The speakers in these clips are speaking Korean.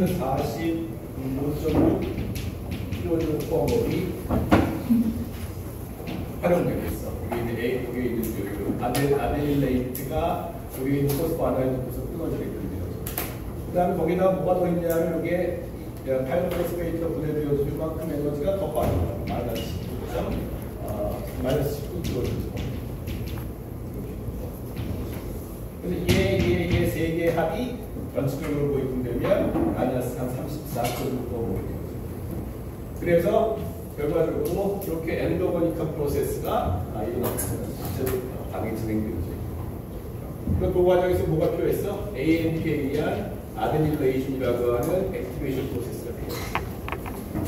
45.6kJ form업이 활용되고 있어. 여기 있는 아데닐레이트가 여기 있는 포스포아나이드에서 끊어지게 되거든요. 그 다음에 거기다 뭐가 더 있냐면 이게 파이로포스페이트가 분해되어질 만큼 에너지가 더 빠져나가요. 마이너스 19kJ. 그래서 얘 세 개 합이 전체적으로 보이면 마이너스 한 34.6도 보이거든요. 그래서 결과적으로 이렇게 엔도거니컬 프로세스가 반응이 진행되죠. 그 과정에서 뭐가 필요했어? AMP에 의한 아데닐레이션이라고 하는 액티베이션 프로세스가 필요했어.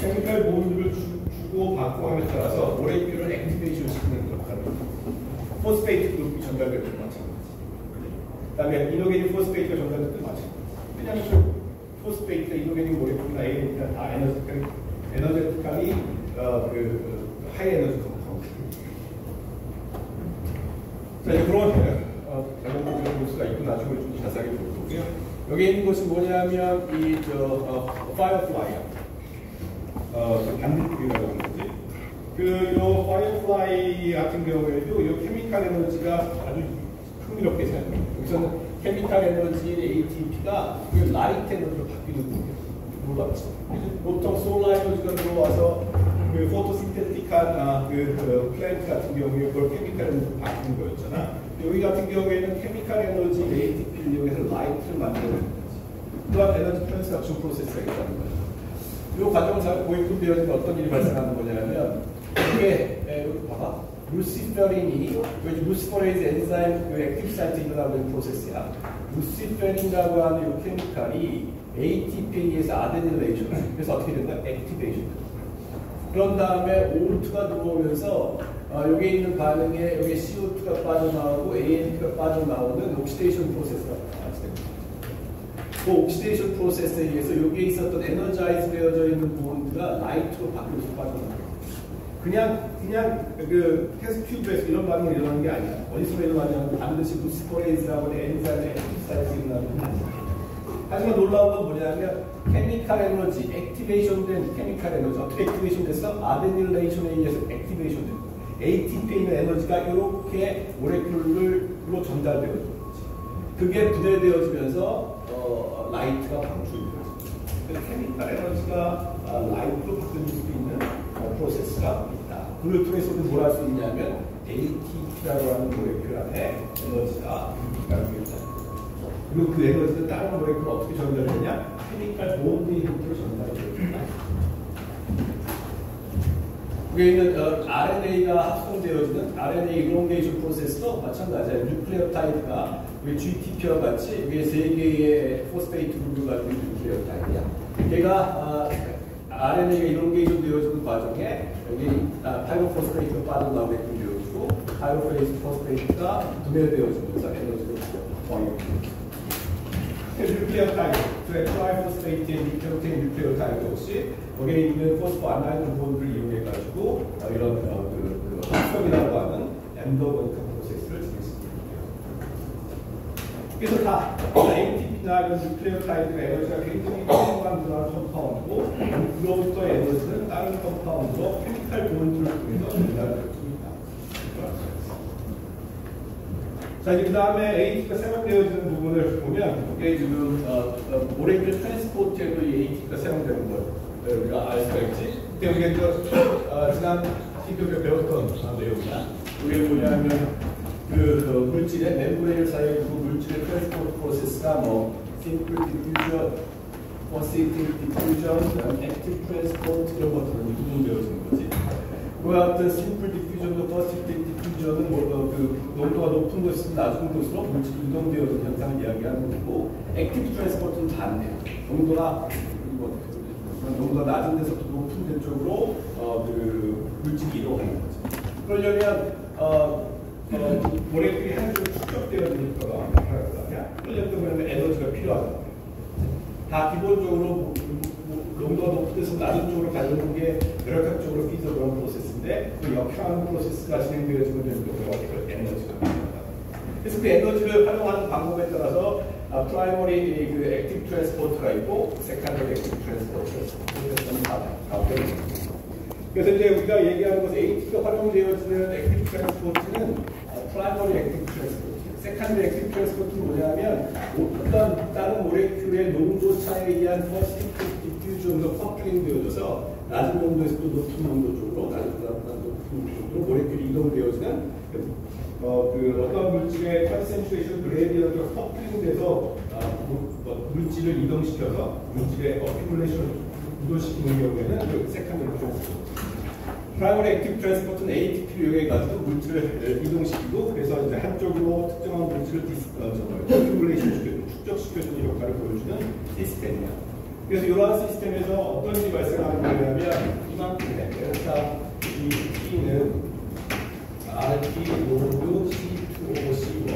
케미컬 본드를 주고 받고 함에 따라서 모레큘을 액티베이션 시키는 역할을 포스페이트 그룹이 전달될 때 마찬가지. 그 다음에 이노게닉 포스페이트가 전달될 때 마찬가지. 그냥 포스페이트가 이노게닉 모레큘이나 AMP가 다 에너제틱하니 하이 에너지 컴파운드. 자, 이제 그런 잘못 볼 수가 있고 나중에 좀 자세하게 볼 거고요. 여기 있는 것이 뭐냐면 파이어플라이야. 단비급이라고 하는 거지. 요 파이어플라이 같은 경우에도 요 케미칼 에너지가 아주 흥미롭게 사용해요. 여기서는 케미칼 에너지인 ATP가 라이트 에너지로 바뀌는 거예요. 몰랐죠. 보통 솔라 에너지가 들어와서 포토신테틱한 플랜트 같은 경우에 그걸 케미칼 에너지로 바뀌는 거였잖아. 여기 같은 경우에는 케미칼 에너지 ATP를 이용해서 라이트를 만드는 거지. 또한 에너지 트랜스덕션 프로세스가 있다는 거죠. 이 과정을 잘 고입되어지면 어떤 일이 발생하는 거냐면 이게 여기 봐봐. 루시페린이 루시퍼레이즈 엔자임 액티브 사이트에 일어나고 있는 프로세스야. 루시페린이라고 하는 이 케미칼이 ATP에 의해서 아데닐레이션, 그래서 어떻게 된다? 액티베이션. 그런 다음에 O2가 들어오면서 여기 있는 반응에 여기 CO2가 빠져나오고 AMP가 빠져나오는 옥시데이션 프로세스가 발생됩니다. 그 옥시데이션 프로세스에 의해서 여기에 있었던 에너자이즈 되어져 있는 본드가 라이트로 바뀌어서 빠져나옵니다. 그냥 그 테스트 튜브에서 이런 반응이 일어나는 게 아니야. 어디서 일어나냐면 반드시 루시퍼레이즈라고 하는 엔자임의 액티브 사이트에 일어나는 게 아니야. 하지만 놀라운 건 뭐냐면 케미칼 에너지, 액티베이션 된 케미칼 에너지 어떻게 액티베이션 돼서 아데닐레이션에 의해서 액티베이션 됩니다. ATP에 있는 에너지가 이렇게 모레큘로 전달되어지는 거지. 그게 분해되어지면서 라이트가 방출되어집니다. 그래서 케미칼 에너지가 라이트로 바뀌는 수도 있는 프로세스가 있다. 그걸 통해서도 뭘 할 수 있냐면 ATP라고 하는 모레큘 안에 에너지가 있다는 있다. 그리고 그 에너지는 다른 모레큘로 어떻게 전달되냐? 케미칼 본드의 형태로 전달되어집니다. 여기 있는 RNA가 합성되어지는 RNA 일롱게이션 프로세스도 마찬가지야. 뉴클레오타이드가 우리 GTP와 같이 여기 세 개의 포스페이트 그룹을 가지고 있는 뉴클레오타이드야. 얘가 RNA가 일롱게이션 되어지는 과정에 여기 파이로포스페이트가 빠져나오게끔 되어지고 파이로포스페이트가 분해되어지면서 에너지를 포함합니다. 뉴클레오타이드, 트라이포스페이트의 뉴클레오타이드 역시 여기에 있는 포스포아나이드 본드를 이용해가지고 이런 합성이라고 하는 엔도거니컬 프로세스를 진행시킵니다. 그래서 다 ATP나 이런 뉴클레오타이드 에너지가 굉장히 소중한 그런 컴파운드고 그로부터 에너지는 다른 컴파운드로 케미칼 본드를 통해서 전달될 수 있다. 자, 이제 그 다음에 ATP가 사용되어지는 부분을 보면 이게 지금 모레큘 트랜스포트에도 이 ATP가 사용되는 걸 우리가 알 수가 있지. 근데 우리가 지난 시간에 배웠던 내용이야. 이게 뭐냐면 물질의 멤브레인 사이에 두 물질의 트랜스포트 프로세스가 심플 디퓨전, 포시티브 디퓨전, 액티브 트랜스포트 이런 것들을 구분되어지는 거지. 그와 같은 심플 디퓨전도 포시티브 디퓨전은 농도가 높은 곳에서 낮은 곳으로 물질이 이동되어지는 현상을 이야기하는 거고, 액티브 트랜스포트는 반대야. 농도가 낮은 데서부터 높은 데 쪽으로 물질이 이동하는 거죠. 그러려면 모레큘이 한 쪽으로 축적되어지니까 그러려면 때문에 에너지가 필요하다. 다 기본적으로 농도가 높은 데서 낮은 쪽으로 가려는 게 멸혈학적으로 피저블한 프로세스인데 그 역효하는 프로세스가 진행되어지면 되는 경우가 에너지가 필요하다. 그래서 그 에너지를 활용하는 방법에 따라서 프라이머리 그 액티브 트랜스포트가 있고 세컨더리 액티브 트랜스포트가 있습니다. 그래서 이제 우리가 얘기하는 것은 ATP가 활용되어지는 액티브 트랜스포트는 프라이머리 액티브 트랜스포트, 세컨더리 액티브 트랜스포트는 뭐냐면 어떤 다른 모레큘의 농도 차이에 의한 퍼시스트 디퓨전으로 커플링 되어져서 낮은 농도에서도 높은 농도 쪽으로 낮은 높은 쪽으로 모레큘이 이동되어지는 그 어떤 물질의 컨센트레이션 그레디언트가 커플링돼서 물질을 이동시켜서 물질의 어큐뮬레이션을 유도시키는 경우에는 그 세컨더리 트랜스포트. 프라이머리 액티브 트랜스포트는 ATP를 이용해가지고 물질을 이동시키고 그래서 이제 한쪽으로 특정한 물질을 어큐뮬레이션 시켜주는 축적시켜주는 효과를 보여주는 시스템이야. 그래서 이러한 시스템에서 어떤 일이 발생하는 거냐면 이만큼의 델타 T는 RT 노드 C2O C1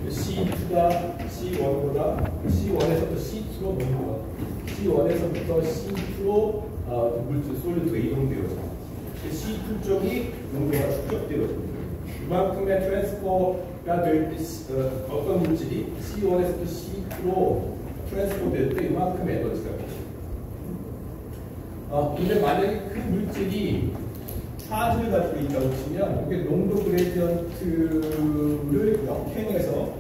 C2가 C1보다 C1에서부터 C2로 넘어가 C1에서부터 C2로 물질 솔리드가 이동되어져 C2 쪽이 농도가 축적되어집니다. 이만큼의 트랜스포가 될 때 어떤 물질이 C1에서부터 C2로 트랜스포 될 때 이만큼의 에너지가 되죠. 근데 만약에 그 물질이 차지를 가지고 있다고 치면 이게 농도 그레디언트를 역행해서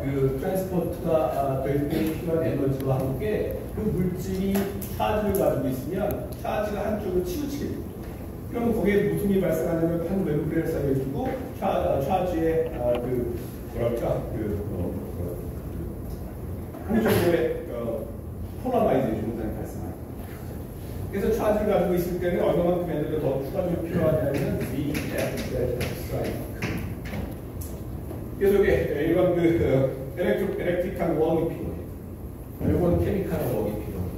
그 트랜스포트가 될 때 필요한 에너지와 함께 그 물질이 차지를 가지고 있으면 차지가 한쪽으로 치우치게 됩니다. 그럼 거기에 무슨 일이 발생하냐면 한 멤브레인 사이에 두고 차지의 그 뭐랄까 한쪽의 폴라라이제이션 현상이 발생합니다. 그래서 차지를 가지고 있을 때는 얼마만큼 에너지가 더 추가적으로 필요하냐면 그래서 이게 일반 그 엘렉트릭한 워크이 필요해요. 이건 케미칼 워크이 필요해요.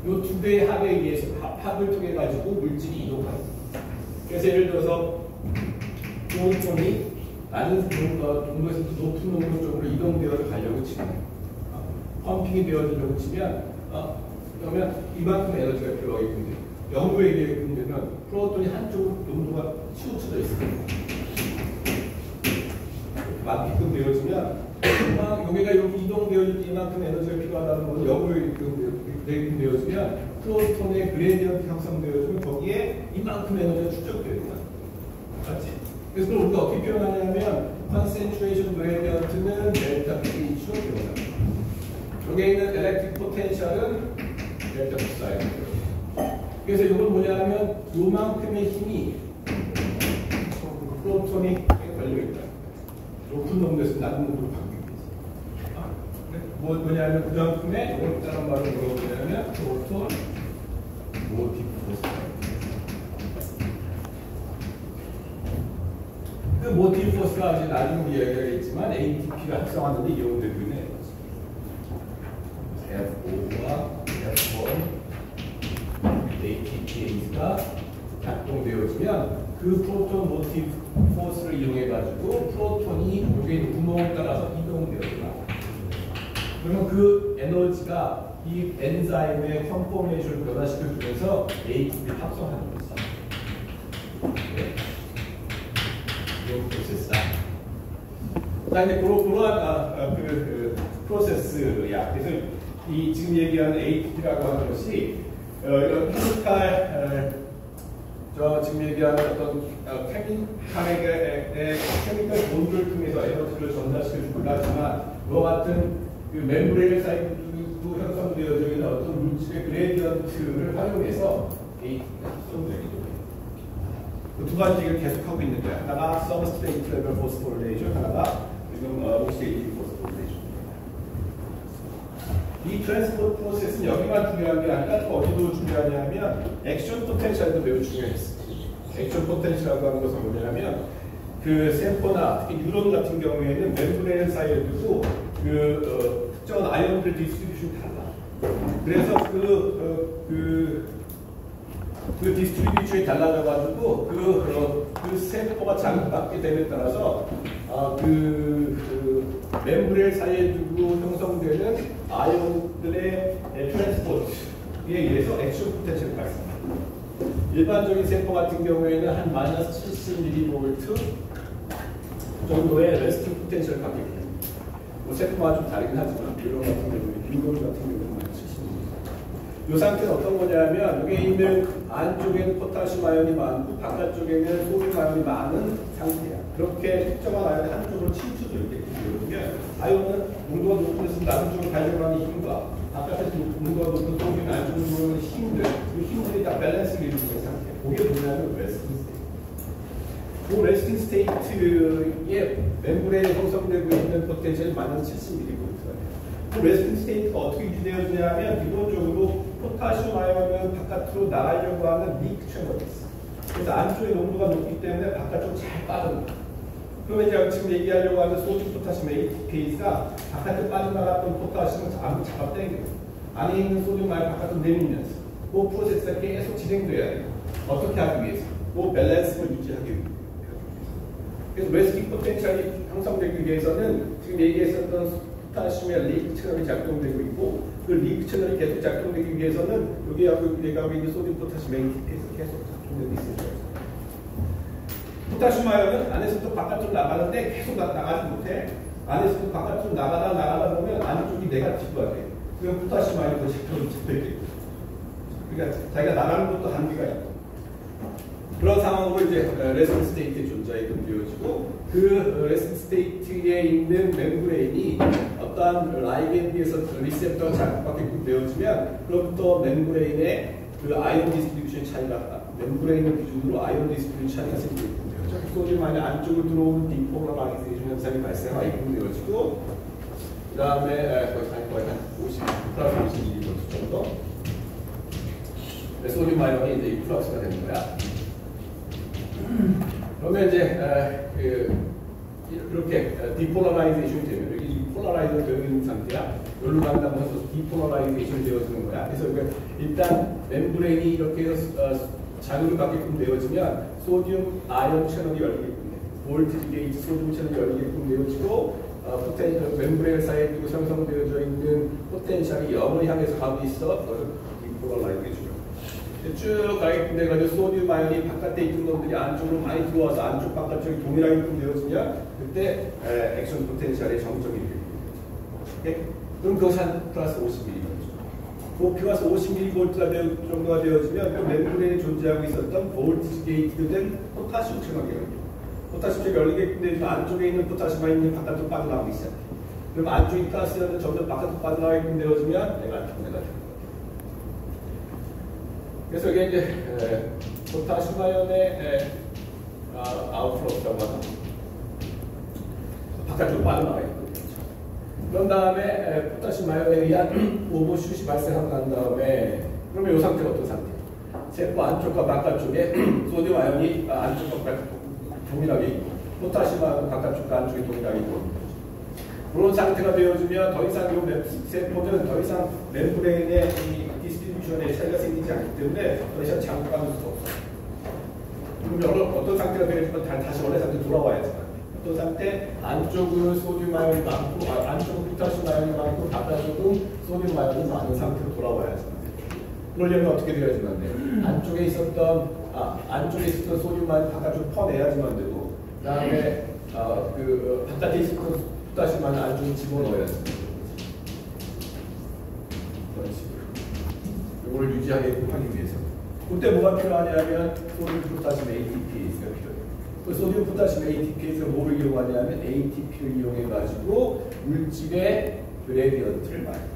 이 두 개의 합에 의해서 합을 통해 가지고 물질이 이동합니다. 그래서 예를 들어서 프로톤이 낮은 농도에서 높은 농도 쪽으로 이동되어 가려고 치면 펌핑이 되어지려고 치면 그러면 이만큼 에너지가 필요하기 때문에 영구에 의하면 되면 프로톤이 한쪽으로 농도가 치우쳐져 있습니다. 만피끔 되어지면 여기가 이렇게 이동되어질 때 이만큼 에너지가 필요하다는 것은 영구에 되어지면 프로톤의 그레디언트 형성되어지면 거기에 이만큼 에너지가 축적됩니다. 맞지? 그래서 우리가 어떻게 표현하냐면 concentration gradient는 델타 H로 표현합니다. 여기에 있는 electric potential은 델타 Psi입니다. 그래서 이건 뭐냐면 요만큼의 힘이 프로톤이 걸려있다. 높은 농도에서 낮은 농도로 바뀌고 있어요. 뭐냐면 그 다음에 이걸 다른 말로 뭐냐면 프로톤 모티브 포스. 그 모티브 포스가 이제 나중에 이야기하겠지만 ATP가 합성하는 데 이용되고 있는 F5와 F1 ATPA가 작동되어지면 그 프로톤 모티브 포스를 이용해가지고 프로톤이 여기 있는 구멍을 따라서 이동되어집니다. 그러면 그 에너지가 이 엔자임의 컨포메이션을 변화시켜주면서 ATP를 합성하는 거죠. 이 프로세스다. 자, 이제 그러한 그 프로세스야. 그래서 이 지금 얘기하는 ATP라고 하는 것이 이런 케미칼 지금 얘기하는 어떤 케미칼 본들을 통해서 에너지를 전달시켜주고 하지만 그와 같은 그 멤브레인 사이드 형성되어져 있는 어떤 물질의 그레디언트를 활용해서 ATP가 형성되기도 해요. 그 두 가지를 계속하고 있는 거야. 하나가 서브스트레이트 레벨 포스포리레이션, 하나가 지금 옥시데이티브 포스포리레이션. 이 트랜스포트 프로세스는 여기만 중요한 게 아니라 또 어디도 중요하냐면 액션 포텐셜도 매우 중요했어요. 액션 포텐셜이라고 하는 것은 뭐냐면 그 세포나 특히 뉴런 같은 경우에는 멤브레인 사이에 두고 그 특정한 아이언들 디스트리뷰션이 달라. 그래서 그 디스트리뷰션이 달라져가지고 그 세포가 자극받게 됨에 따라서 그 멤브레인 사이에 두고 형성되는 아이언들의 트랜스포트에 의해서 액션 포텐셜이 발생합니다. 일반적인 세포 같은 경우에는 한 마이너스 70mV 정도의 레스팅 포텐셜을 갖게 됩니다. 뭐 세포마다 좀 다르긴 하지만 이런 같은 경우에 빈곤 같은 경우는 많이 쓰십니다. 이 상태는 어떤 거냐면 여기 있는 안쪽에는 포타슘 아연이 많고 바깥쪽에는 소듐 아연이 많은 상태야. 그렇게 특정한 아연이 한쪽으로 침투도 이렇게 되면 아연은 농도가 높은 데서 낮은 쪽으로 가려고 하는 힘과 바깥에서 농도가 높은 소듐이 안쪽으로 들어오는 힘들, 그 힘들이 다 밸런스를 이루는 상태. 그게 뭐냐면 레스팅 스테이트. 그 레스팅 스테이트의 멤브레인에 형성되고 있는 포텐셜이 마이너스 70mV예요. 그 레스팅 스테이트가 어떻게 유지되어지냐면 기본적으로 포타슘 아연은 바깥으로 나가려고 하는 리크 채널이 있어. 그래서 안쪽에 농도가 높기 때문에 바깥쪽으로 잘 빠져나가. 그러면 이제 지금 얘기하려고 하는 소듐 포타슘 ATP가 바깥에 빠져나갔던 포타슘을 잡아당겨요. 안에 있는 소듐 아연 바깥으로 내밀면서 그 프로세스가 계속 진행돼야 돼요. 어떻게 하기 위해서? 그 밸런스를 유지하기 위해서. 그래서 레스팅 포텐셜이 형성되기 위해서는 지금 얘기했었던 포타슘의 리크 채널이 작동되고 있고 그 리크 채널이 계속 작동되기 위해서는 여기하고 얘기하고 있는 소듐 포타슘 ATP에서 계속 작동되고 있어요. 포타슘 아연은 안에서부터 바깥으로 나가는데 계속 나가지 못해. 안에서부터 바깥으로 나가다 보면 안쪽이 네가티브가 돼. 그럼 포타슘 아연이 더 잡혀있게. 그러니까 자기가 나가는 것도 한계가 있고. 그런 상황으로 이제 레스팅 스테이트의 존재가 되어지고 그 레스팅 스테이트에 있는 멤브레인이 어떠한 라이겐드에서 리셉터가 자극받게끔 되어지면 그로부터 멤브레인의 그 아이온 디스트리뷰션 차이가 멤브레인을 기준으로 아이온 디스트리뷰션 차이가 생기게 되죠. 소듐 아연이 안쪽으로 들어오는 디포러라이제이션 현상이 발생하게끔 되어지고 그 다음에 거의 한 50, 플러스 52% 정도 소듐 아연이 이제 플러스가 되는 거야. 그러면 이제 이렇게 디폴라라이제이션이 되면 여기 폴라라이즈가 되어 있는 상태야. 여기로 간다고 해서 디폴라라이제이션이 되어지는 거야. 그래서 일단 멤브레인이 이렇게 해서 자극을 받게끔 되어지면 소듐 아연 채널이 열리게끔 돼. 볼티지 게이지 소듐 채널이 열리게끔 되어지고 멤브레인 사이에 두고 형성되어져 있는 포텐셜이 0을 향해서 가고 있어. 디폴라라이제이션. 쭉 가게끔 돼가지고 소듐 아연이 바깥에 있는 놈들이 안쪽으로 많이 들어와서 안쪽 바깥쪽이 동일하게끔 되어지면 그때 액션 포텐셜의 정점이 되겠죠. 그럼 그것이 한 플러스 50mV. 그 플러스 50mV 정도가 되어지면 그 멤브레인에 존재하고 있었던 볼티지 게이트가 된 포타슘 채널이 열려요. 포타슘 채널이 열리게끔 되면 안쪽에 있는 포타슘 아연이 바깥으로 빠져나가기 시작해요. 그럼 안쪽이 플러스였는데 점점 바깥으로 빠져나가게끔 되어지면 네가티브. 그래서 이게 이제 포타슘 아연의 아웃플로우라고 하죠. 바깥으로 빠져나가게 되죠. 그런 다음에 포타슘 아연에 의한 오버슛이 발생하고 난 다음에 그러면 이 상태가 어떤 상태예요? 세포 안쪽과 바깥쪽에 소듐 아연이 안쪽과 바깥쪽 동일하게 있고 포타슘 아연은 바깥쪽과 안쪽이 동일하게 있고 그런 상태가 되어지면 더 이상 이 세포는 더 이상 멤브레인의 디스트리뷰션에 차이가 생기지 않기 때문에 더 이상 자극받을 수가 없어요. 그럼 어떤 상태가 되어지면 다시 원래 상태로 돌아와야지. 어떤 상태? 안쪽은 소듐 아연이 많고 안쪽은 포타슘 아연이 많고 바깥쪽은 소듐 아연이 많은 상태로 돌아와야지. 그러려면 어떻게 되어야지만 돼요? 안쪽에 있었던 소듐 아연이 바깥쪽으로 퍼내야지만 되고 그 다음에 바깥에 있었던 포타슘 아연이 안쪽에 집어넣어야지. 그런 식으로. 이걸 유지하게끔 하기 위해서. 그때 뭐가 필요하냐면 소듐 포타슘 ATPAS가 필요해요. 그 소듐 포타슘 ATPAS가 뭐를 이용하냐면 ATP를 이용해가지고 물질의 그레디언트를 말해요.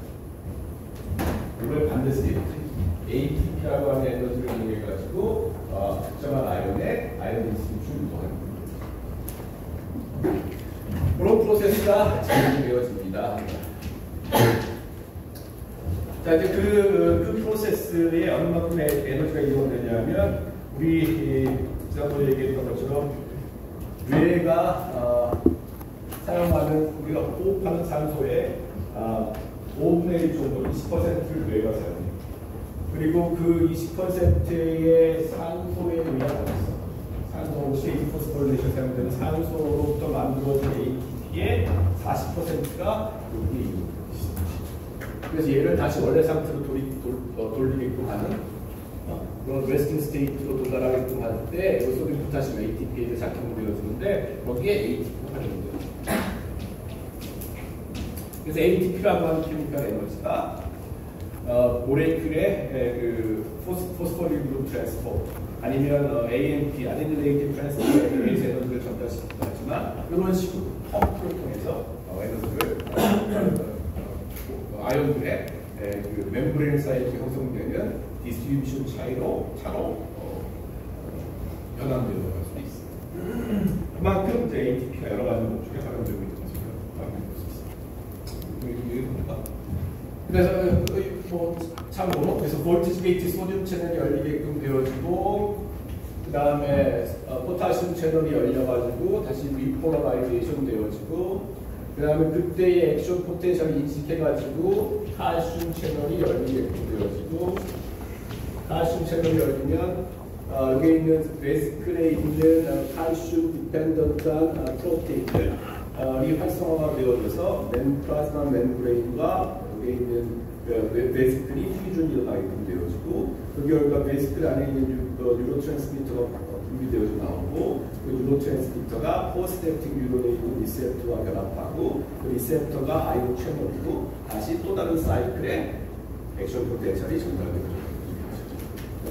이걸 반드시 ATP라고 하는 에너지를 이용해가지고 특정한 아이온의 아이온 디스트리뷰션을 유도하는 거예요. 그런 프로세스가 진행되어집니다. 자, 이제 그 프로세스에 어느 만큼의 에너지가 이동되냐면, 우리 지난번에 얘기했던 것처럼, 뇌가 사용하는, 우리가 호흡하는 산소의 5분의 1 정도, 20%를 뇌가 사용해요. 그리고 그 20%의 산소에 의한 있어. 산소 혹시 포스포리레이션 사용되는 산소로부터 만들어진 ATP의 40%가 여기에 있는 거예요. 그래서 얘를 다시 원래 상태로 돌리게끔 하는 그런 레스팅 스테이트로 도달하게끔 할 때 소듐 포타슘 ATP가 작동되어지는데 거기에 ATP가 활용돼요. 그래서 ATP라고 하는 케미컬 에너지가 모레큘의 그 포스포리드 그룹 트랜스포 아니면 AMP 아데니레이트 트랜스포에 에너지를 전달시키기도 하지만 이런 식으로 펌프를 통해서 에너지를 아이온들의 그 멤브레인 사이에 형성되는 디스트리뷰션 차로 변환되는 걸 수 있어요. 그만큼 이제 ATP가 여러 가지 목적에 활용되고 있는 것을 확인할 수 있습니다. 그래서 뭐 참고로 그래서 볼티지 게이트 소듐 채널이 열리게끔 되어지고 그 다음에 포타슘 채널이 열려가지고 다시 리폴라라이제이션 되어지고 그 다음에 그때의 액션 포텐셜이 인식해가지고 칼슘 채널이 열리게끔 되어지고 칼슘 채널이 열리면 여기 있는 베스클에 있는 칼슘 디펜던트한 프로테인들이 활성화가 되어져서 플라즈마 멤브레인과 여기 있는 베스클이 퓨전이 일어나게끔 되어지고 그 결과 베스클 안에 있는 뉴로트랜스미터가 분비되어져 나오고 그 뉴로트랜스미터가 포스트액팅 뉴런에 있는 리셉터와 결합하고 그 리셉터가 아이온 채널이고 다시 또 다른 사이클에 액션 포텐셜이 전달되게 됩니다.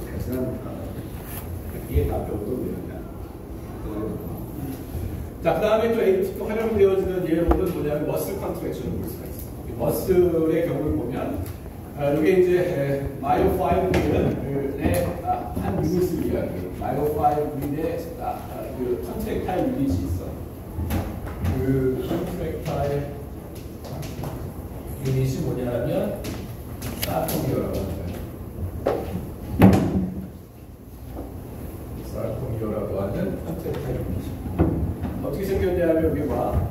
그래서 이게 다 병동이었냐. 자, 그 다음에 또 ATP 활용되어지는 예로는 뭐냐면 머슬 컨트랙션을 볼 수가 있어요. 머슬의 경우를 보면 이게 이제 마이오파이브린의 한 유닛을 이야기해요. 마이오파이브린의 그 컨트랙타일 유닛이 있어. 그 컨트랙타일 유닛이 뭐냐면 사토미오라고 하는 사토미오라고 하는 컨트랙타일 유닛이 어떻게 생겼냐면 여기 봐.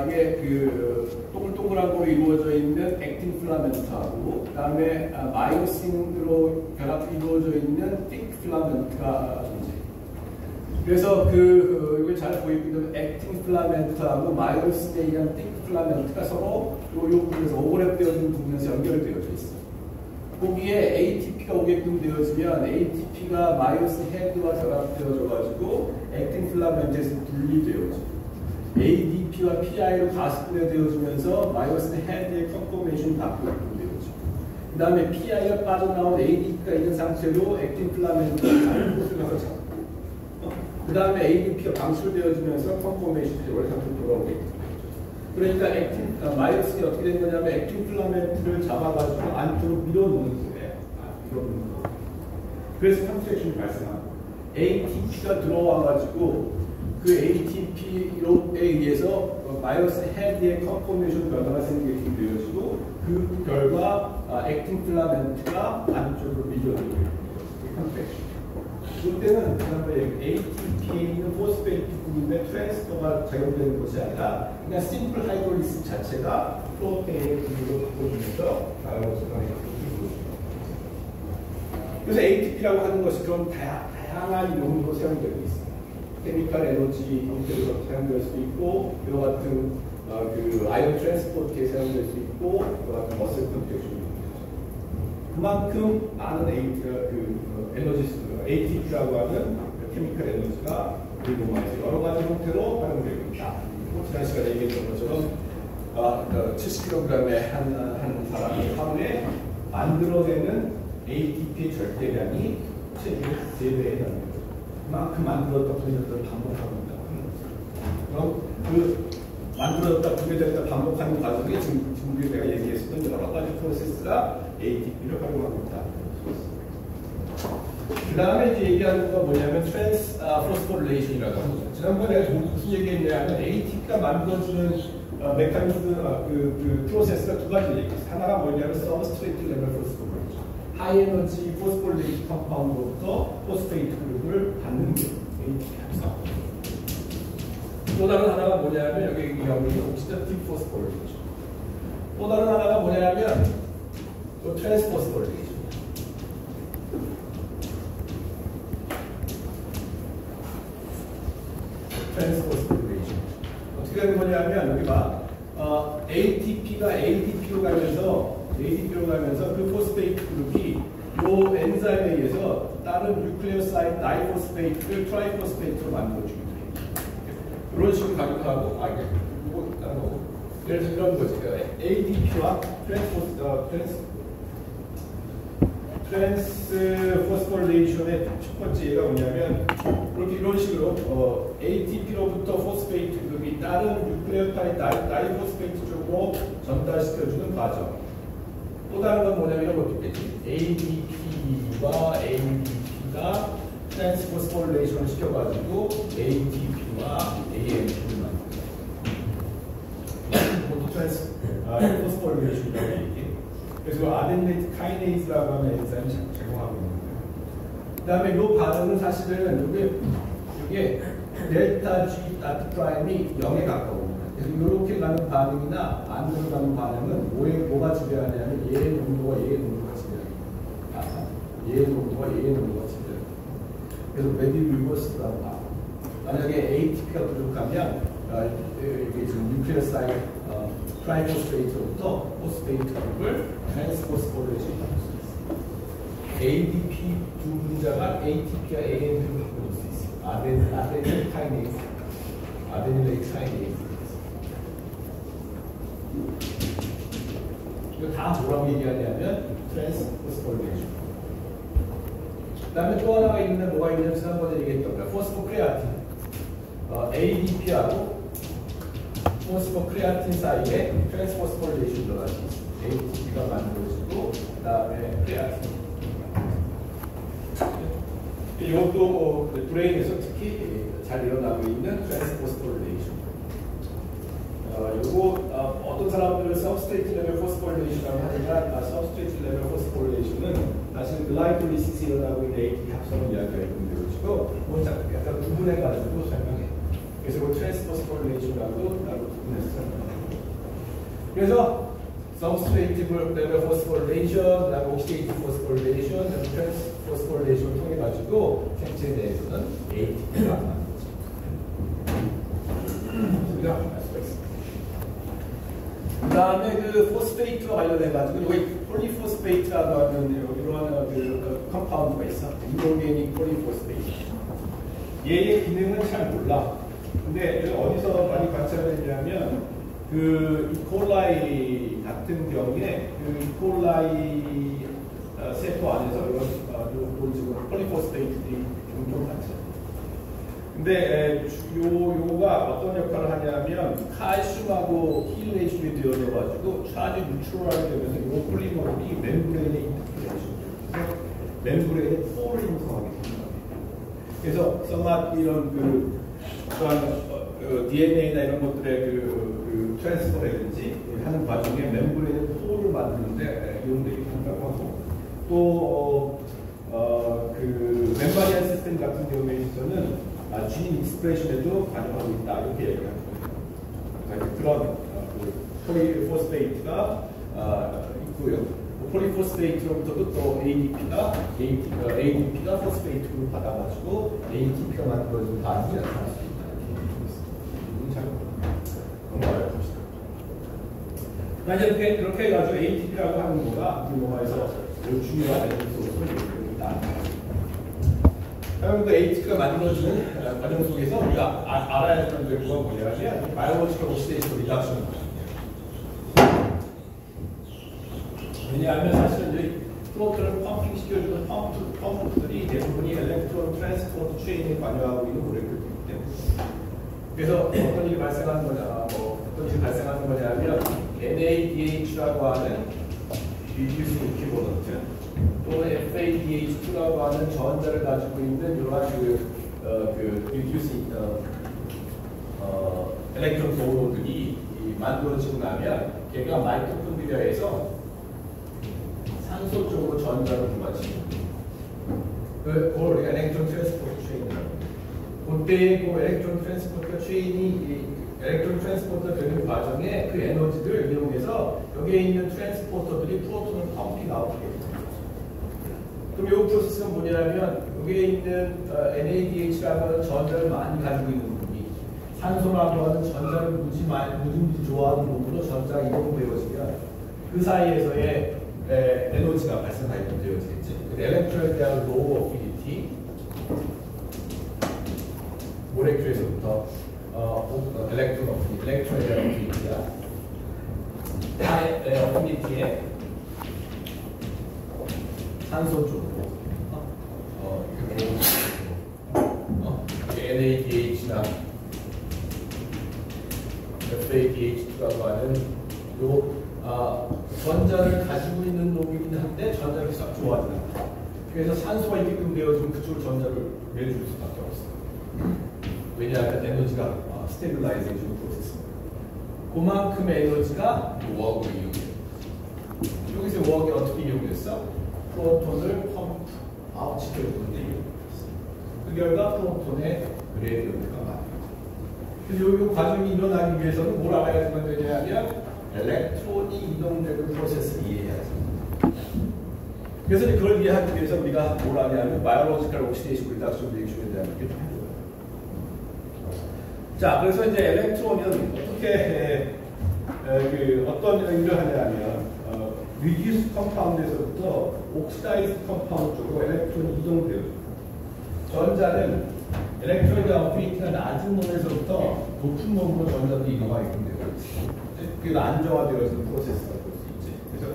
이게 그 동글동글한 거로 이루어져 있는 액틴 필라멘트하고 그 다음에 마이오신으로 결합 이루어져 있는 틱 필라멘트가 존재해요. 그래서 이걸 잘 보이기도 액틴 필라멘트하고 마이오신에 의한 틱 필라멘트가 서로 요 부분에서 오버랩되어지는 부분에서 연결되어져 있어요. 거기에 ATP가 오게끔 되어지면 ATP가 마이오신 헤드와 결합되어져 가지고 액틴 필라멘트에서 분리되어지고 ADP와 PI로 가스분해되어지면서 마이오신 헤드의 컨포메이션이 바뀌게끔 되어지고 그 다음에 PI가 빠져나온 ADP가 있는 상태로 액틴 필라멘트가 다른 곳을 가서 잡고 그 다음에 ADP가 방출되어지면서 컨포메이션이 원래 상태로 돌아오게 됩니다. 그러니까 마이오신이 어떻게 된 거냐면 액틴 필라멘트를 잡아가지고 안쪽으로 밀어놓는 거예요. 밀어놓는 거. 그래서 컨트랙션이 발생하고 ATP가 들어와가지고 그 ATP에 의해서 마이오신 헤드의 컨포메이션 변화가 생기게 되어지고 그 결과 액틴 필라멘트가 안쪽으로 밀려들게 됩니다. 컨트랙션. 이때는 ATP에 있는 포스페이트 부분의 트랜스퍼가 작용되는 것이 아니라 그냥 심플 하이드롤리스 자체가 프로테인의 분위기로 바꿔주면서 마이오신을 그래서 ATP라고 하는 것이 그런 다양한 용도로 사용되고 있습니다. 케미컬 에너지 형태로 사용될 수 있고 이와 같은 그 아이온 트랜스포트에 사용될 수 있고 이와 같은 머슬 컨트랙션이 그만큼 많은 ATP라고 하는 케미컬 에너지가 우리 몸에서 여러 가지 형태로 활용되고 있다. 지난 시간에 얘기했던 것처럼 70kg의 한 사람이 하루에 만들어내는 ATP의 절대량이 체중의 3배에 해당됩니다. 그만큼 만들었다 분해졌다 반복하고 있다. 그럼 그 만들었다 분해졌다 반복하는 과정에 지금 내가 얘기했었던 여러 가지 프로세스가 ATP를 활용하고 있다. 그 다음에 이제 얘기하는 건 뭐냐면 트랜스 포스포릴레이션이라고 하는 거죠. 지난번에 내가 무슨 얘기했냐면 ATP가 만들어주는 메커니즘 그 프로세스가 두 가지 얘기했어요. 하나가 뭐냐면 서브스트레이트 레벨 포스포릴레이션. 하이에너지 포스포릴레이션 컴파운드부터 포스페이트 그룹을 받는 게 ATP입니다. 또 다른 하나가 뭐냐면 여기 얘기하고 있는 옥시다티브 포스포릴레이션. 또 다른 하나가 뭐냐면 트랜스포스포릴레이션. 트랜스포스포릴레이션. 어떻게 되는 거냐면 여기 봐. ATP가 ADP로 가면서 그 포스페이트 그룹이 이 엔자임에 의해서 다른 뉴클레오사이드 다이포스페이트를 트라이포스페이트로 만들어주게 돼요. 이런 식으로 가기도 하고, 이거 다른 거고. 예를 들어 이런 거지. ADP와 트랜스포스포레이션의 첫 번째 예가 뭐냐면 이렇게 이런 식으로 ATP로부터 포스페이트 급이 다른 뉴클레오타이드 다이포스페이트 쪽으로 전달시켜주는 과정. 또 다른 건 뭐냐면 이런 것도 있겠지. ADP와 ADP가 트랜스포스포레이션을 시켜가지고 ATP와 AMP를 만들어요. 포스포레이션이라고 얘기해. 그래서 아데니네이트 카이네이즈라고 하는 엔자임이 제공하고 있는 거예요. 그 다음에 이 반응은 사실은 이게 델타 G 다트 프라임이 0에 가까웁니다. 그래서 이렇게 가는 반응이나 안으로 가는 반응은 뭐가 지배하냐면 얘의 농도와 얘의 농도가 지배합니다. 얘의 농도와 얘의 농도가 지배합니다. 그래서 레디 리버스라고 봐. 만약에 ATP가 부족하면 이게 지금 뉴클레오사이드 트라이포스페이트로부터 포스페이트를 트랜스포스포레이션 받을 수 있어요. ADP 두 분자가 ATP와 AMP를 바꿀 수 있어요. 아데니네이트 카이네이즈. 이거 다 뭐라고 얘기하냐면 트랜스포스포레이션. 그 다음에 또 하나가 있는데 뭐가 있냐면 지난번에 얘기했던 거야. 포스포크레아틴. ADP하고 포스포크레아틴 사이에 트랜스포스포레이션 들어가지. ATP가 만들어지고 그 다음에 크레아틴. 이것도 브레인에서 특히 잘 일어나고 있는 트랜스포스포레이션. 요거 어떤 사람들은 서브스트레이트 레벨 포스포레이션이라고 하지만 서브스트레이트 레벨 포스포레이션은 사실 글라이콜리시스 일어나고 있는 ATP 합성을 이야기하고 있는 것이고 약간 구분해가지고 설명해. 그래서 그 트랜스포스포레이션이라고 따로 구분해서 설명해요. 그래서 서브스트레이트 레벨 포스포레이션, 그다음에 옥시데이티브 포스포레이션, 트랜스포스포레이션을 통해 가지고 생체 내에서는 ATP가 만들어집니다. 우리가 알 수가 있습니다. 그 다음에 그 포스페이트와 관련해가지고 여기 폴리포스페이트라고 하는 이러한 그 컴파운드가 있어. 이노르게닉 폴리포스페이트. 얘의 기능은 잘 몰라. 근데 어디서 많이 관찰했냐면 그 이콜라이 같은 경우에 그 이콜라이 세포 안에서 이런 지금 폴리포스페이트들이 종종 관찰. 근데 요거가 어떤 역할을 하냐면 칼슘하고 힐레이션이 되어져가지고 차지 뉴트럴하게 되면서 요 폴리머들이 멤브레인에 인터플레이션 멤브레인에 포를 형성하게 됩니다. 그래서 써마 이런 어떤 DNA나 이런 것들의 그 트랜스퍼라든지 하는 과정에 멤브레인에 포를 만드는데 이용되게 한다고 하고 또 그 멤바리안 시스템 같은 경우에 있어서는 진 익스프레션에도 관여하고 있다 이렇게 얘기합니다. 그런 폴리포스페이트가 있고요. 폴리포스페이트로부터도 또 ADP가 포스페이트로 받아가지고 ATP가 만들어진 반응이 나타날 수 있다. 이렇게 잘 알아봅시다. 만약 이렇게 해가지고 ATP라고 하는 거가 우리몸에서 중요한 에너지 그 ATP가 만들어지는 과정 속에서 우리가 알아야 되는 게 뭐냐면 바이올로지컬 옥시데이션 리덕션. 왜냐하면 사실은 이제 프로토를 펌핑 시켜주는 펌프들이 대부분이 엘렉트론 트랜스포트 체인에 관여하고 있는 모레큐들이기 때문에. 그래서 어떤 일이 발생하는 거냐면 NADH라고 하는 reducing equivalent 또 FADH2라고 하는 전자를 가지고 있는 이러한 reducing 엘렉트론 도로들이 만들어지고 나면 걔가 마이토콘드리아에서 산소 쪽으로 전자를 부과시킵니다. 그걸 우리가 엘렉트론 트랜스포터 체인이라고 합니다. 그때 그 엘렉트론 트랜스포터 체인이 엘렉트론 트랜스포터 되는 과정에 그 에너지를 이용해서 여기에 있는 트랜스포터들이 프로톤을 펌핑 아웃하게 됩니다. 그럼 이 프로세스가 뭐냐면 여기에 있는 NADH라고 하는 전자를 많이 가지고 있는 부분이 산소라고 하는 전자를 무지 좋아하는 부분으로 전자가 이동되어지면 그 사이에서의 에너지가 발생하게 되어지겠지. 엘렉트론에 대한 로우 어피니티 모레큘에서부터 엘렉트론에 대한 어피니티가 어피니티의 산소 쪽으로 NADH나 FADH2라고 하는 전자를 가지고 있는 놈이긴 한데 전자를 싹 좋아하지 않아. 그래서 산소가 있게끔 되어지면 그쪽으로 전자를 내줄 수밖에 없어. 왜냐하면 에너지가 스테빌라이제이션 프로세스. 그만큼의 에너지가 워크를 이용해요. 여기서 워크가 어떻게 이용됐어? 프로톤을 펌프 아웃 시켜주는데 이용됐어. 그 결과 프로톤의 그레디언트가 많아요. 그래서 이 과정이 일어나기 위해서는 뭘 알아야 되냐면 엘렉트론이 이동되는 프로세스를 이해해야지. 그래서 그걸 이해하기 위해서 우리가 뭘 하냐면 바이올로지컬 옥시데이션 리덕션 리액션에 대한 얘기를 좀 해줘요. 자, 그래서 이제 엘렉트론은 어떻게 어떤 일을 하냐면 리듀스 컴파운드에서부터 옥시다이즈 컴파운드 쪽으로 엘렉트론이 이동돼요. 전자는 엘렉트론의 어피니티가 낮은 놈에서부터 높은 놈으로 전자들이 이동하게끔 되고 있어요. 그게 안정화되어지는 프로세스가 볼 수 있지. 그래서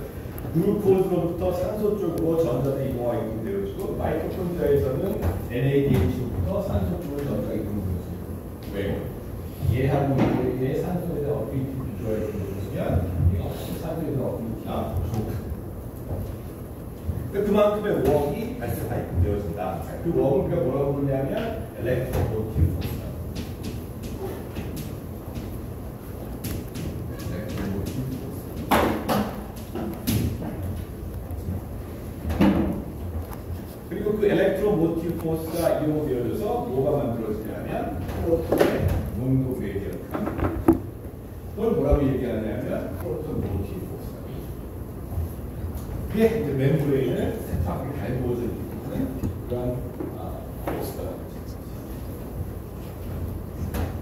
글루코즈로부터 산소 쪽으로 전자들이 이동하게끔 되어지고 마이토콘드리아에서는 NADH부터 산소 쪽으로 전자가 이동되어지고. 왜요? 얘하고 얘의 산소에 대한 어피니티를 조절해 주면 산소에 대한 어피니티가 좋고. 그만큼의 웍이 발생하게끔 되어진다. 그 웍을 우리가 뭐라고 부르냐면 엘렉트로모티브 포스. 그리고 그 엘렉트로모티브 포스가 이용되어져서 뭐가 만들어지냐면 프로톤의 농도 그레디언트가 그걸 뭐라고 얘기하냐면 프로톤 모티브 포스가 그게 이제 멤브레인을 세탁하게 달구어주는 그런 포스가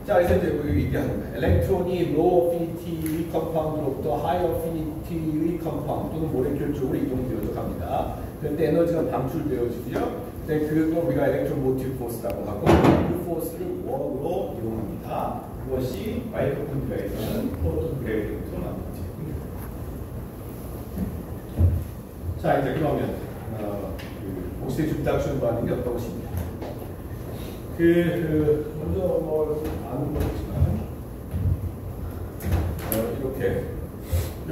자, 그래서 이제 그 얘기하는 거예요. 엘렉트론이 로우 어피니티 컴파운드로부터 하이 어피니티 컴파운드 또는 모레큘 쪽으로 이동되어져 갑니다. 그때 에너지가 방출되어지죠. 근데 그걸 우리가 엘렉트론 모티브 포스라고 하고 그 포스를 웍으로 이용합니다. 그것이 마이토콘드리아에서는 프로톤 그레디언트로 만들어지고. 자, 이제 그러면 옥시데이션 리덕션 반응이 어떤 것입니까? 먼저 뭐 아는 거지만 이렇게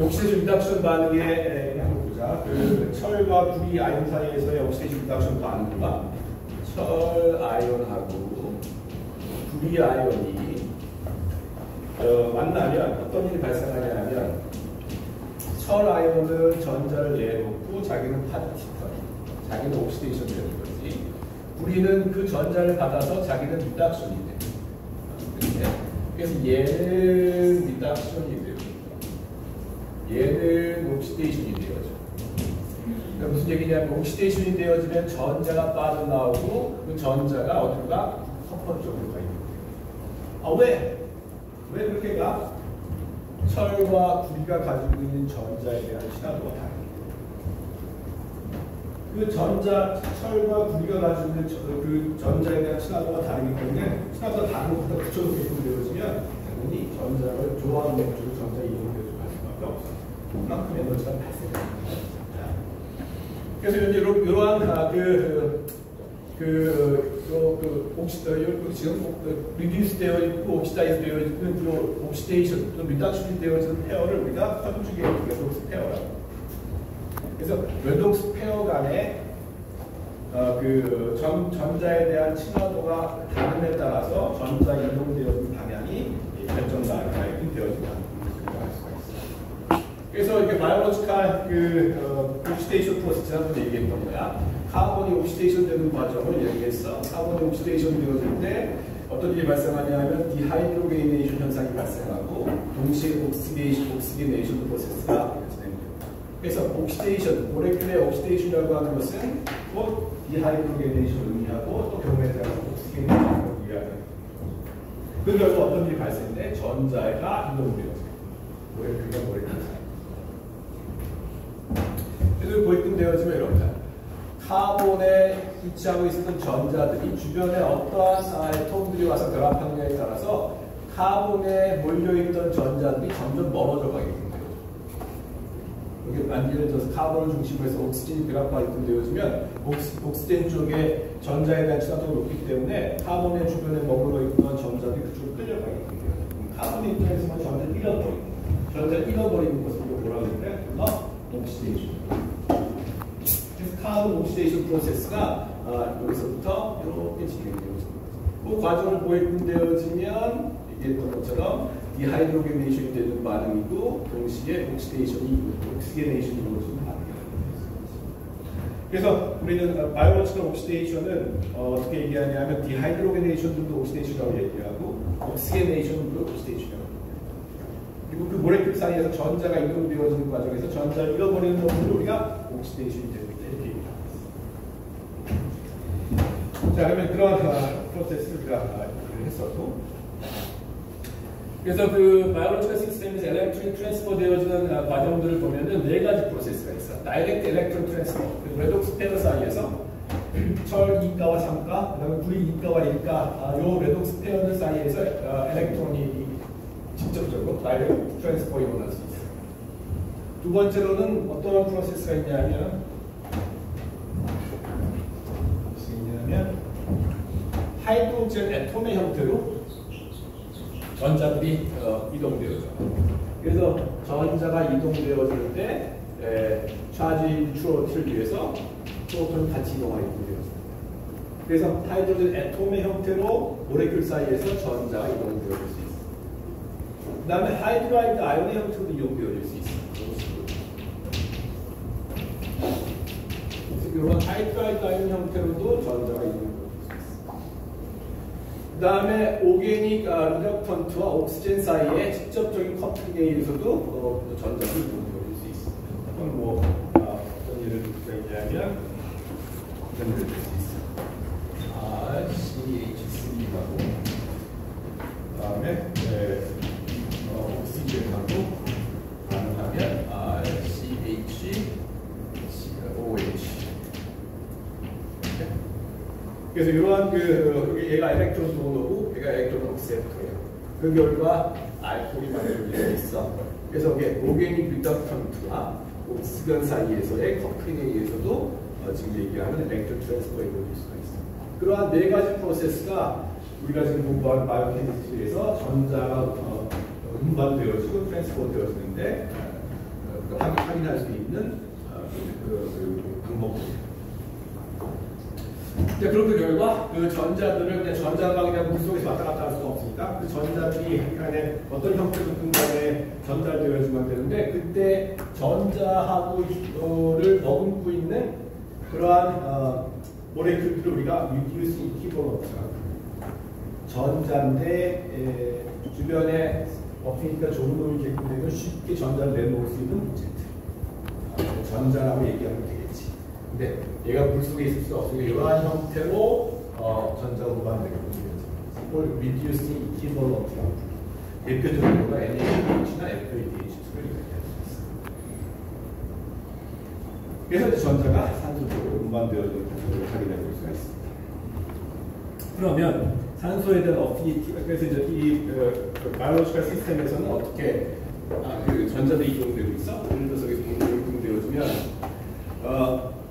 옥시데이션 리덕션 반응에 한번 보자. 철과 구리 아이온 사이에서의 옥시데이션 리덕션 반응과 철 아이온하고 구리 아이온이 만나면 어떤 일이 발생하냐면 철 아이온은 전자를 내놓고 자기는 파티클, 자기는 옥시데이션 되는 거지. 구리는 그 전자를 받아서 자기는 리덕션이 돼. 그래서 얘는 리덕션이 돼요. 얘는 옥시데이션이 되어져. 그러니까 무슨 얘기냐면 옥시데이션이 되어지면 전자가 빠져나오고 그 전자가 어디로 가? 커퍼 쪽으로 가 있는 거예요. 왜? 왜 그렇게 가? 철과 구리가 가지고 있는 전자에 대한 친화도가 다릅니다. 그 철과 구리가 가지고 있는 그 전자에 대한 친화도가 다르기 때문에 친화도가 다른 것보다 붙여놓게끔 되어지면 당연히 전자를 좋아하는 쪽으로 전자 이동되어서 갈 수밖에 없어요. 그만큼 에너지가 발생합니다. 그래서 이러한 지금 리듀스 되어 있고 옥시다이즈 되어 있고 옥시데이션 또 리덕션이 되어지는 페어를 우리가 컨주게이트 웨동스 페어라고. 그래서 웨동스 페어 간에 전자에 대한 친화도가 다름에 따라서 전자 이동되어지는 방향이 결정되어진다는 것을 알 수가 있어요. 그래서 이렇게 바이올로지컬 옥시데이션 프로세스 지난번에 얘기했던 거야. 카본이 옥시데이션 되는 과정을 얘기했어. 카본이 옥시데이션 되어질 때 어떤 일이 발생하냐면 디하이드로게이네이션 현상이 발생하고 동시에 옥시게이션 프로세스가 진행돼요. 그래서 옥시데이션, 모레큘의 옥시데이션이라고 하는 것은 또 디하이드로게이네이션을 의미하고 또 경우에 따라서 옥시게이션을 의미하는. 그 결과 어떤 일이 발생돼? 전자가 이동돼요. 모레큘과 모레큘 사이. 그래서 고입금되어지면 이렇다. 카본에 위치하고 있었던 전자들이 주변에 어떠한 아tom들이 와서 결합하느냐에 따라서 카본에 몰려있던 전자들이 점점 멀어져 가게 돼요. 여기 예를 들어서 카본을 중심으로 해서 옥시젠이 배합과 입금되어지면 옥시젠 쪽에 전자에 대한 친화도가 높기 때문에 카본의 주변에 머물러 있던 전자들이 그쪽으로 끌려가게 돼요. 카본의 입장에서는 전자를 잃어버리는 전자를 잃어버리는 것을 뭐라고 하는데 옥시데이션. 그래서 카본 옥시데이션 프로세스가 여기서부터 이렇게 진행되어집니다. 그 과정을 보입되어지면 얘기했던 것처럼 디하이드로게네이션이 되는 반응이고 동시에 옥시데이션이 이루어지는 반응이라고 했습니다. 그래서 우리는 바이올로지컬 옥시데이션은 어떻게 얘기하냐면 디하이드로게네이션도 옥시데이션이라고 얘기하고 옥시게네이션도 옥시데이션이라고 얘기합니다. 그리고 그 모레큘 사이에서 전자가 이동되어지는 과정에서 전자를 잃어버리는 것을 우리가 옥시데이션이 됩니다. 이렇게 얘기합니다. 자, 그러면 그런 프로세스를 우리가 했었고, 그래서 그 바이올로지컬 시스템에서 엘렉트론 트랜스퍼 되어지는 과정들을 보면은 4가지 프로세스가 있어. 다이렉트 엘렉트론 트랜스퍼, 레독스 페어 사이에서 철 2가와 3가, 그다음에 불이 2가와 1가, 요 레독스 페어 사이에서 엘렉트론이 직접적으로 다이렉트 트랜스퍼 일어날 수 있어요. 두 번째로는 어떤 프로세스가 있냐면 하이드로젠 애톰의 형태로 전자들이 이동되어져. 그래서 전자가 이동되어질 때 차지 추로틀 위해서 프로톤이 같이 이동하게 되어집니다. 그래서 하이드로젠 애톰의 형태로 모레큘 사이에서 전자가 이동되어질 수 있습니다. 그 다음에 하이드라이드 아이온의 형태로 이동되어질 수 있습니다. 이런 하이드라이드 아이온 형태로도 전자가 이동되어질 수 있습니다. 그 다음에 오게닉 리덕턴트와 옥시젠 사이에 직접적인 커플링에 의해서도 전자가 이동되어질 수 있습니다. 그건 뭐 어떤 예를 들 수가 있냐면 이런 예를 들 수 있어요. CH3하고 그 다음에 옥시젠하고 가능하면 CHOH. 그래서 이러한 얘가 엘렉트론 도너고 얘가 엘렉트론 억셉터예요. 그 결과 알코올이 만들어질 수 있어. 그래서 이게 오게닉 리덕턴트와 옥시건 사이에서의 커플링에 의해서도 지금 얘기하는 엘렉트론 트랜스퍼가 이루어질 수가 있어요. 그러한 4가지 프로세스가 우리가 지금 공부한 바이오케미스트리에서 전자가 운반되어지고 트랜스퍼 되어지는데 확인할 수 있는 방법입니다. 그런 그 결과 그 전자들을 그냥 전자가 그냥 물속에서 왔다 갔다 할 수가 없으니까 그 전자들이 간에 어떤 형태로든 간에 전달되어야지만 되는데 그때 전자하고를 머금고 있는 그러한 모레큘들을 우리가 reducing equivalence라고 합니다. 전자인데 주변에 없으니까 좋은 놈이 개통되면 쉽게 전자를 내놓을 수 있는 오브젝트. 전자라고 얘기하면 되겠지. 근데 얘가 물속에 있을 수 없으니까 이러한 형태로 전자 운반되게 됩니다. 이걸 reducing equivalent라고 합니다. 대표적으로 NaDH나 FADH2를 얘기할 수 있습니다. 그래서 전자가 산소적으로 운반되어지는 것을 확인해 볼 수가 있습니다. 그러면 산소에 대한 어피니티, 그래서 이제 이 바이올로지컬 시스템에서는 어떻게 그 전자들이 이동되고 있어? 예를 들어서 이동되어지면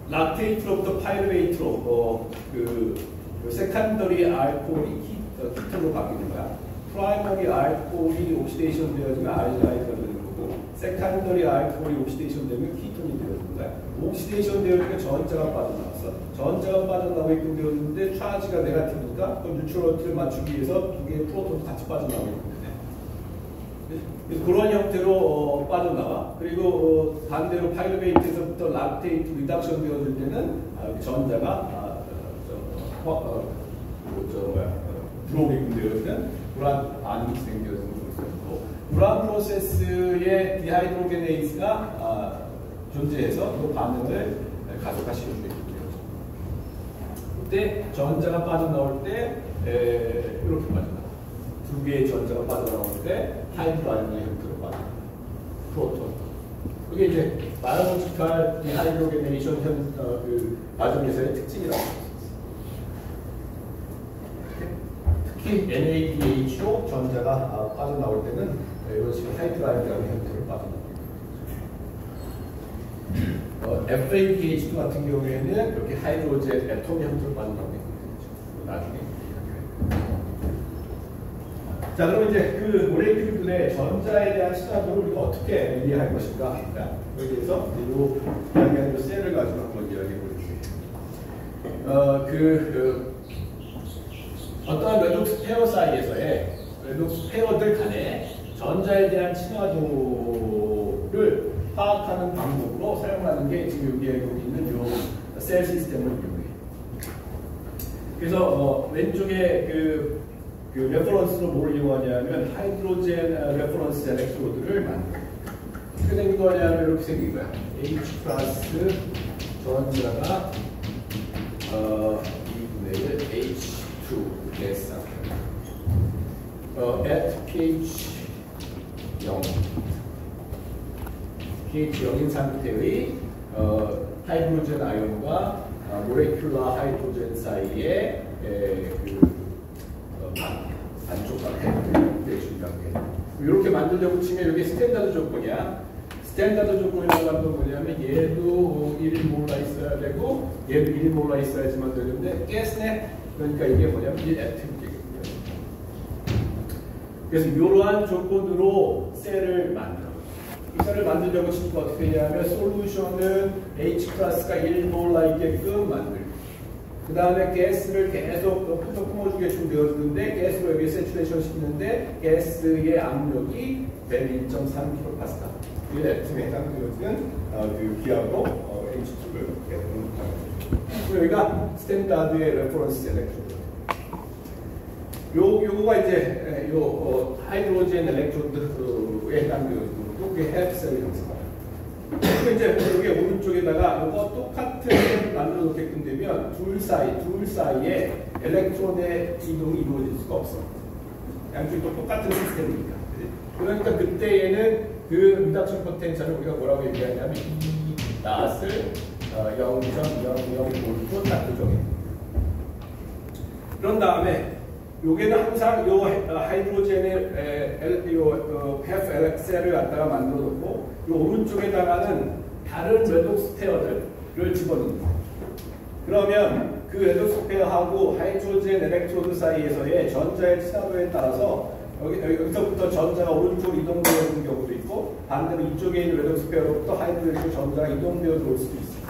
락테이트로부터 파이루베이트로 그 세컨더리 알코올이 키톤으로 바뀌는 거야. 프라이머리 알코올이 옥시데이션 되어지면 알디하이드가 되는 거고, 세컨더리 알코올이 옥시데이션 되면 키톤이 되어지는 거야. 옥시데이션 되어지니까 전자가 빠져나왔어. 전자가 빠져나오고 있고 되었는데 차지가 네가티브니까 그 뉴트럴티를 맞추기 위해서 두 개의 프로톤도 같이 빠져나오게 되는데. 그래서 그런 형태로 빠져나와. 그리고 반대로 파이루베이트에서부터 락테이트 리덕션 되어질 때는 전자가 들어오게끔 되어지는 그러한 반응이 진행되어지는 프로세스고, 그러한 프로세스의 디하이드로게네이스가 존재해서 그 반응을 가속화시켜주게 됩니다. 그때 전자가 빠져나올 때 이렇게 빠져나와. 두 개의 전자가 빠져나올 때 하이드라이드의 형태로 빠져나와. 프로톤. 그게 이제 바이올로지컬 디하이드로게네이션 그 과정에서의 특징이라고 할 수 있습니다. 특히 NADH로 전자가 빠져나올 때는 이런 식으로 하이드라이드라는 형태로 빠져나옵니다. FADH2 같은 경우에는 이렇게 하이드로젠 애톰이 형태로 만들어내는 거죠. 나중에. 자, 그럼 이제 그 모레큘들의 전자에 대한 친화도를 우리가 어떻게 이해할 것인가? 여기에 대해서 이 이야기하는 셀을 가지고 한번 이야기해 보겠습니다. 어떠한 레독스 페어 사이에서의 레독스 페어들 간에 전자에 대한 친화도를 파악하는 방법으로 사용하는 게 지금 여기에 있는 요 셀 시스템을 이용해요. 그래서 왼쪽에 그 레퍼런스로 뭘 이용하냐면 하이드로젠 레퍼런스 엘렉트로드를 만들어요. 어떻게 생긴 거냐면 이렇게 생긴 거야. H 플러스 전자가 2분의 1 H2 gas at pH 0 pH 0인 상태의 하이드로젠 아이온과 모레큘러 하이드로젠 사이에 반쪽관계, 중간계. 이렇게 만들려고 치면 이게 스탠다드 조건이야. 스탠다드 조건이라고 하는 건 뭐냐면 얘도 1몰라 있어야 되고 얘도 1몰라 있어야지만 되는데 가스네. 그러니까 이게 뭐냐면 1애톰이거든요. 그래서 이러한 조건으로 셀을 만들어. 이 셀을 만들려고 치면 어떻게 되냐면 솔루션은 H 플러스가 1몰라 있게끔 만들고 그 다음에 가스를 계속 뿜어주게끔 되어주는데 가스로 여기 세츄레이션 시키는데 가스의 압력이 101.3kPa 이게 애톰에 해당되어지는 그 기압으로 H2를 계속 그리고 여기가 스탠다드의 레퍼런스 엘렉트로드 요거가 이제 하이드로젠 엘렉트로드에 해당되어지는 그게 헬프셀을 형성합니다. 그리고 이제 여기 오른쪽에다가 이거 똑같은 셀을 만들어 놓게끔 되면 둘 사이에 엘렉트론의 이동이 이루어질 수가 없어. 양쪽이 또 똑같은 시스템이니까. 그러니까 그때에는 그 리덕션 포텐셜을 우리가 뭐라고 얘기하냐면 이 낫을 0.005로 딱 조정해. 그런 다음에 여기는 항상 요 하이드로젠의 헤프 셀을 갖다가 만들어 놓고 요 오른쪽에다가는 다른 레독스 페어들을 집어넣는 거예요. 그러면 그 레독스 페어하고 하이드로젠 엘렉트로드 사이에서의 전자의 친화도에 따라서 여기서부터 전자가 오른쪽으로 이동되는 경우도 있고 반대로 이쪽에 있는 레독스 페어로부터 하이드로젠 전자가 이동되어 들어올 수도 있어요.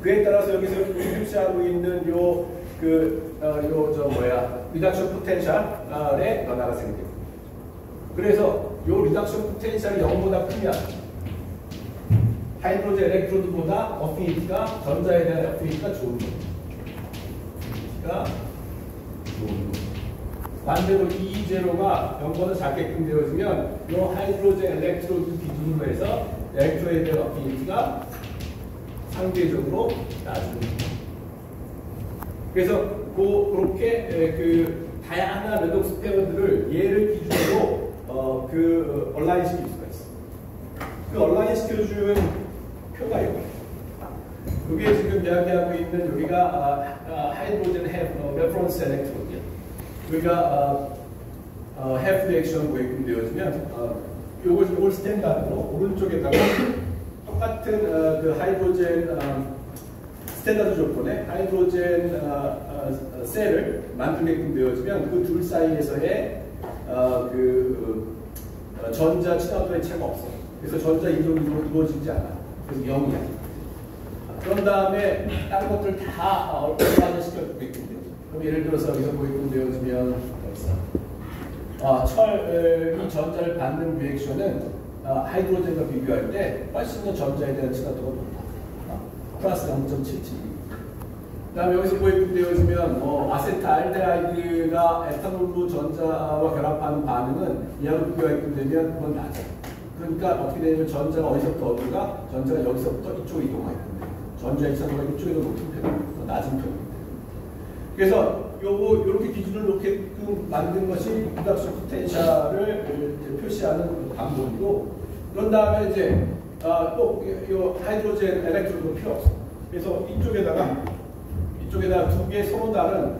그에 따라서 여기서 표시하고 있는 리덕션 포텐셜의 변화가 생깁니다. 그래서 이 리덕션 포텐셜이 0보다 크면 하이드로젠 엘렉트로드보다 어피니티가 전자에 대한 어피니티가 좋은 겁니다. 반대로 E0가 0보다 작게끔 되어지면 이 하이드로젠 엘렉트로드 기준으로 해서 엘렉트로드에 대한 어피니티가 상대적으로 낮습니다. 그래서 그렇게 그 다양한 레독스 페어들을 얘를 기준으로 얼라인 시킬 수가 있어. 그 얼라인 시켜준 표가 이거예요. 이게 지금 이야기하고 있는 여기가 하이드로젠 레퍼런스 엘렉트로드야. 여기가 해프 리액션 보이금 되어지면 요걸 스탠다드로 오른쪽에다가 똑같은 그 하이드로젠 스탠다드 조건에 하이드로젠 셀을 만들게끔 되어지면 그 둘 사이에서의 전자 친화도의 차이가 없어. 그래서 전자 이동이 이루어지지 않아. 그래서 0이야. 그런 다음에 다른 것들 다 얼마나 시켜주게끔 되죠. 그럼 예를 들어서 여기서 보이게끔 되어지면 철이 전자를 받는 리액션은 하이드로젠과 비교할 때 훨씬 더 전자에 대한 친화도가 높아. 플러스 0.77. 그 다음에 여기서 보이게 되어지면 아세트알데하이드가 에탄올로 전자와 결합하는 반응은 이하로 비교하게 되면 그건 낮아. 그러니까 어떻게 되냐면 전자가 어디서부터 어디가 전자가 여기서부터 이쪽으로 이동하게 됩니다. 전자의 친화도가 이쪽에 더 높은 편입니다. 더 낮은 편입니다. 그래서 요렇게 기준을 놓게끔 만든 것이 리덕션 포텐셜을 표시하는 방법이고 그런 다음에 이제 또 하이드로젠 엘렉트로드가 필요 없어. 그래서 이쪽에다가 두 개 서로 다른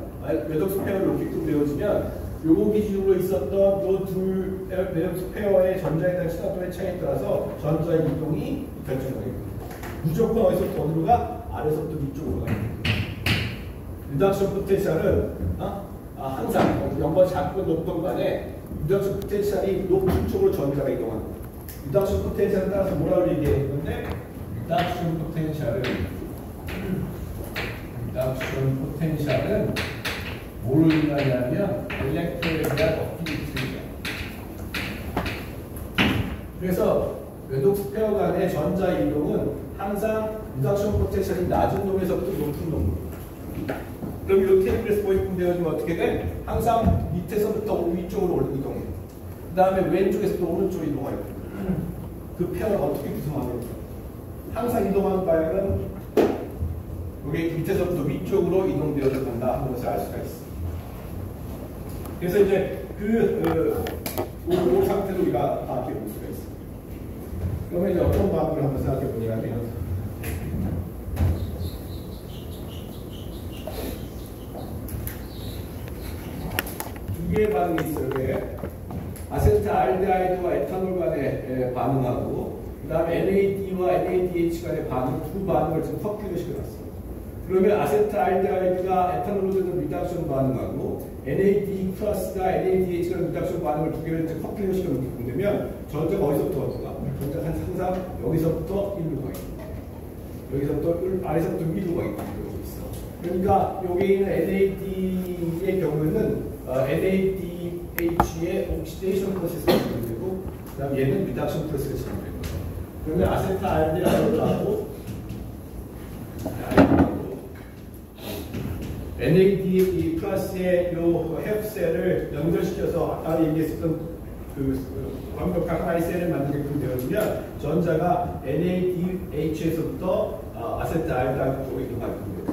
레독스 페어를 놓게끔 되어지면 요거 기준으로 있었던 요 둘 레독스 페어의 전자에 대한 친화도의 차이에 따라서 전자의 이동이 결정되게 됩니다. 무조건 어디서부터 어디로 가? 아래서부터 위쪽으로 가요. 리덕션 포텐셜은 항상 연번 작건 높던 간에 리덕션 포텐셜이 높은 쪽으로 전자가 이동하는 거예요. 리덕션 포텐셜에 따라서 뭐라고 얘기했는데 리덕션 포텐셜은 뭐를 의미하냐면 일렉트로에 대한 어피니티입니다. 그래서 웨독 스페어 간의 전자 이동은 항상 리덕션 포텐셜이 낮은 놈에서부터 높은 놈으로. 그럼 이 테이블에서 보이면 되어지면 어떻게 돼? 항상 밑에서부터 위쪽으로 이동해. 그 다음에 왼쪽에서도 오른쪽으로 이동하고. 그 페어가 어떻게 구성하는가? 항상 이동하는 방향은 여기 밑에서부터 위쪽으로 이동되어져 간다 하는 것을 알 수가 있어. 그래서 이제 그 상태로 우리가 파악해 볼 수가 있어. 그러면 이제 어떤 방법을 한번 생각해 보냐면 두 개의 반응이 있어요. 아세트알데하이드와 에탄올 간에 반응하고 그 다음에 NAD와 NADH 간의 두 반응을 지금 커플링을 시켜놨어. 그러면 아세트알데하이드가 에탄올로 되는 리덕션 반응하고 NAD 플러스가 NADH가 리덕션 반응을 두 개를 이제 커플링을 시켜놓게 되면 전자가 어디서부터 어디가? 전자가 항상 여기서부터 1로 가겠다. 여기서부터 아래서부터 위로 가겠다. 이러고 있어. 그러니까 여기 있는 NAD의 경우에는 NADH의 옥시데이션 프로세스가 진행되고 그 다음 얘는 리덕션 프로세스가 진행되는 거죠. 그러면 아세트알데하이드하고 NAD 플러스의 요 헤프셀을 연결시켜서 아까 얘기했었던 완벽한 하이셀을 만들게끔 되어지면 전자가 NADH에서부터 아세트알데하이드 쪽으로 이동하게끔 돼요.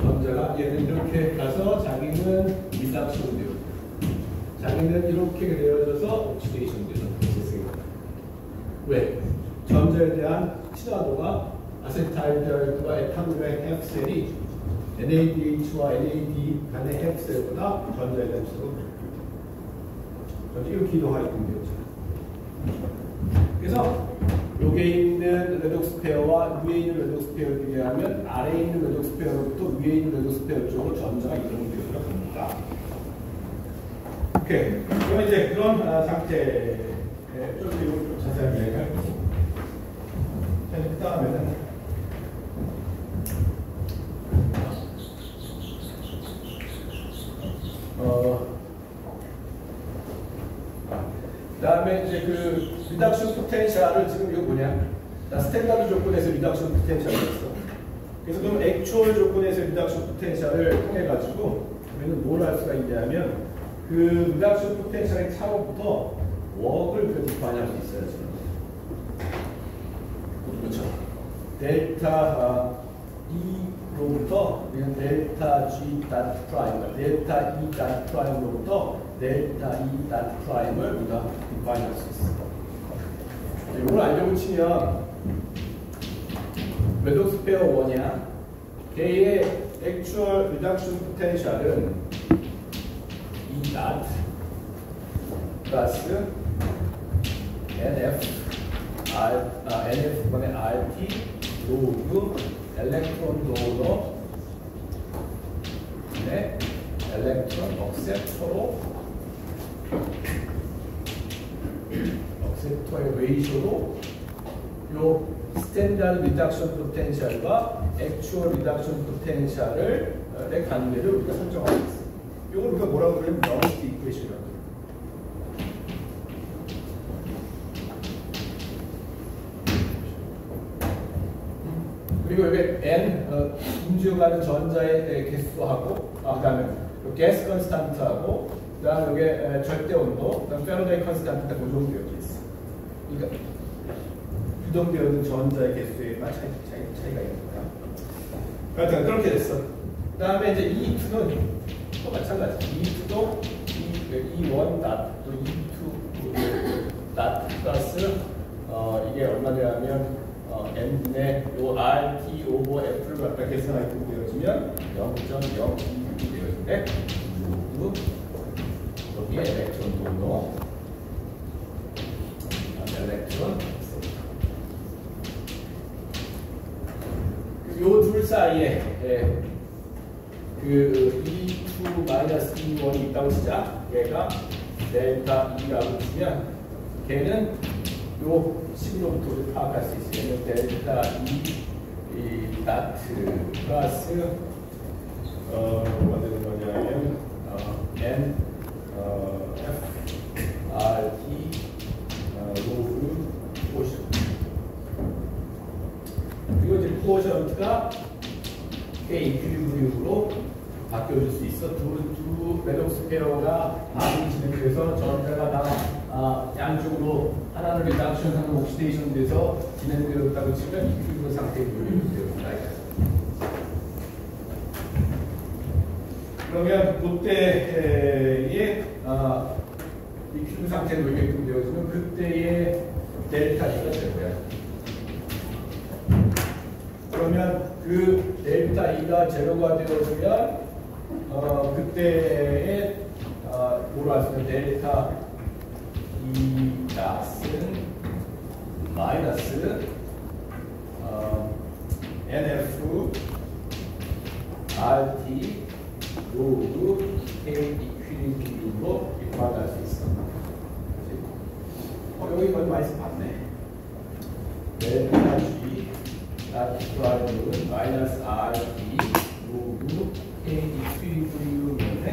전자가 얘는 이렇게 가서 자기는 리덕션 돼요. 자기는 이렇게 되어져서 옥시데이션 되는 프로세스입니다. 왜? 전자에 대한 친화도가 아세트알데하이드와 에탄올의 헤프셀이 NADH와 NAD 간의 헤프셀보다 전자에 대한 친화도가 높아요. 이렇게 이동하게끔 되어져요. 그래서 여기에 있는 레독스 페어와 위에 있는 레독스 페어에 비교하면 아래에 있는 레독스 페어로부터 위에 있는 레독스 페어 쪽으로 전자가 이동되어 갑니다. 오케이. 그럼 이제 그런 상태에 좀 자세하게 이야기할 거고. 그 다음에는 그다음에 이제 그 리덕션 포텐셜을 지금 이거 뭐냐? 스탠다드 조건에서 리덕션 포텐셜이 있어. 그래서 그럼 액추얼 조건에서 리덕션 포텐셜을 통해 가지고 우리는 뭘 할 수가 있냐면 그 리덕션 포텐셜의 차로부터 웍을 디파인할 수 있어요. 지금. 그렇죠. 델타 E로부터 우리는 델타 G 닷 프라임, 델타 E 닷 프라임으로부터 델타 E 닷 프라임을 우리가 디파인할 수 있습니다. 이걸 알려고 치면 웨독스 페어 1이야. 걔의 액추얼 리덕션 포텐셜은 E 닷 플러스 NF NF분의 RT 로그 엘렉트론 도너 네 엘렉트론 억셉터로 억셉터의 레이쇼로 요 스탠다드 리덕션 포텐셜과 액추얼 리덕션 포텐셜을 내 관계를 우리가 설정하고 있어. 이걸 우리가 뭐라고 그러냐면 러스트 이퀘이션이라고. 그리고 여기 N 분주가는 전자의 개수하고 그다음에 가스 컨스탄트하고 그다음 여기 절대 온도, 그다음 페라데이 컨스탄트가 고정되어 있어. 그러니까 구동되어 있는 전자의 개수에만 차이가 있는 거야. 하여튼 그렇게 됐어. 그다음에 이제 E2는 또 마찬가지. E2도 E1 닷 또 E2 닷 플러스 이게 얼마냐면 N분의 요 RT 오버 F를 갖다 계산하게 되어지면 0.026이 되어지는데 여기에 일렉트론 번호 일렉트론 요 둘 사이에 그 E2-E1이 있다고 치자. 얘가 델타 E라고 치면 걔는 요 식으로부터 파악할 수 있어요. 델타 E 다트 플러스 뭐가 되는 거냐면 N F R T 로그 포션 그리고 이제 포션트가 K 이퀄리브리움으로 바뀌어질 수 있어. 두 레독스 페어가 반응이 진행돼서 전자가 양쪽으로 하나는 리덕션, 하나는 옥시데이션 돼서 진행되었다고 치면 이퀄리브리움 상태의 요인이 되었다. 그러면 그때의 이퀄리브리움 상태의 요인이 되어지면 그때의 델타 E가 될 거야. 그러면 그 델타 E가 제로가 되어지면 그때의 뭐로 할 수 있는 델타 E 닷은 마이너스 NF RT 로그 K 이퀄리브리움으로 이퀄할 수 있어. 여기 거의 많이 봤네. 델타 G 닷은 마이너스 RT 로그 K 이퀄리브리움인데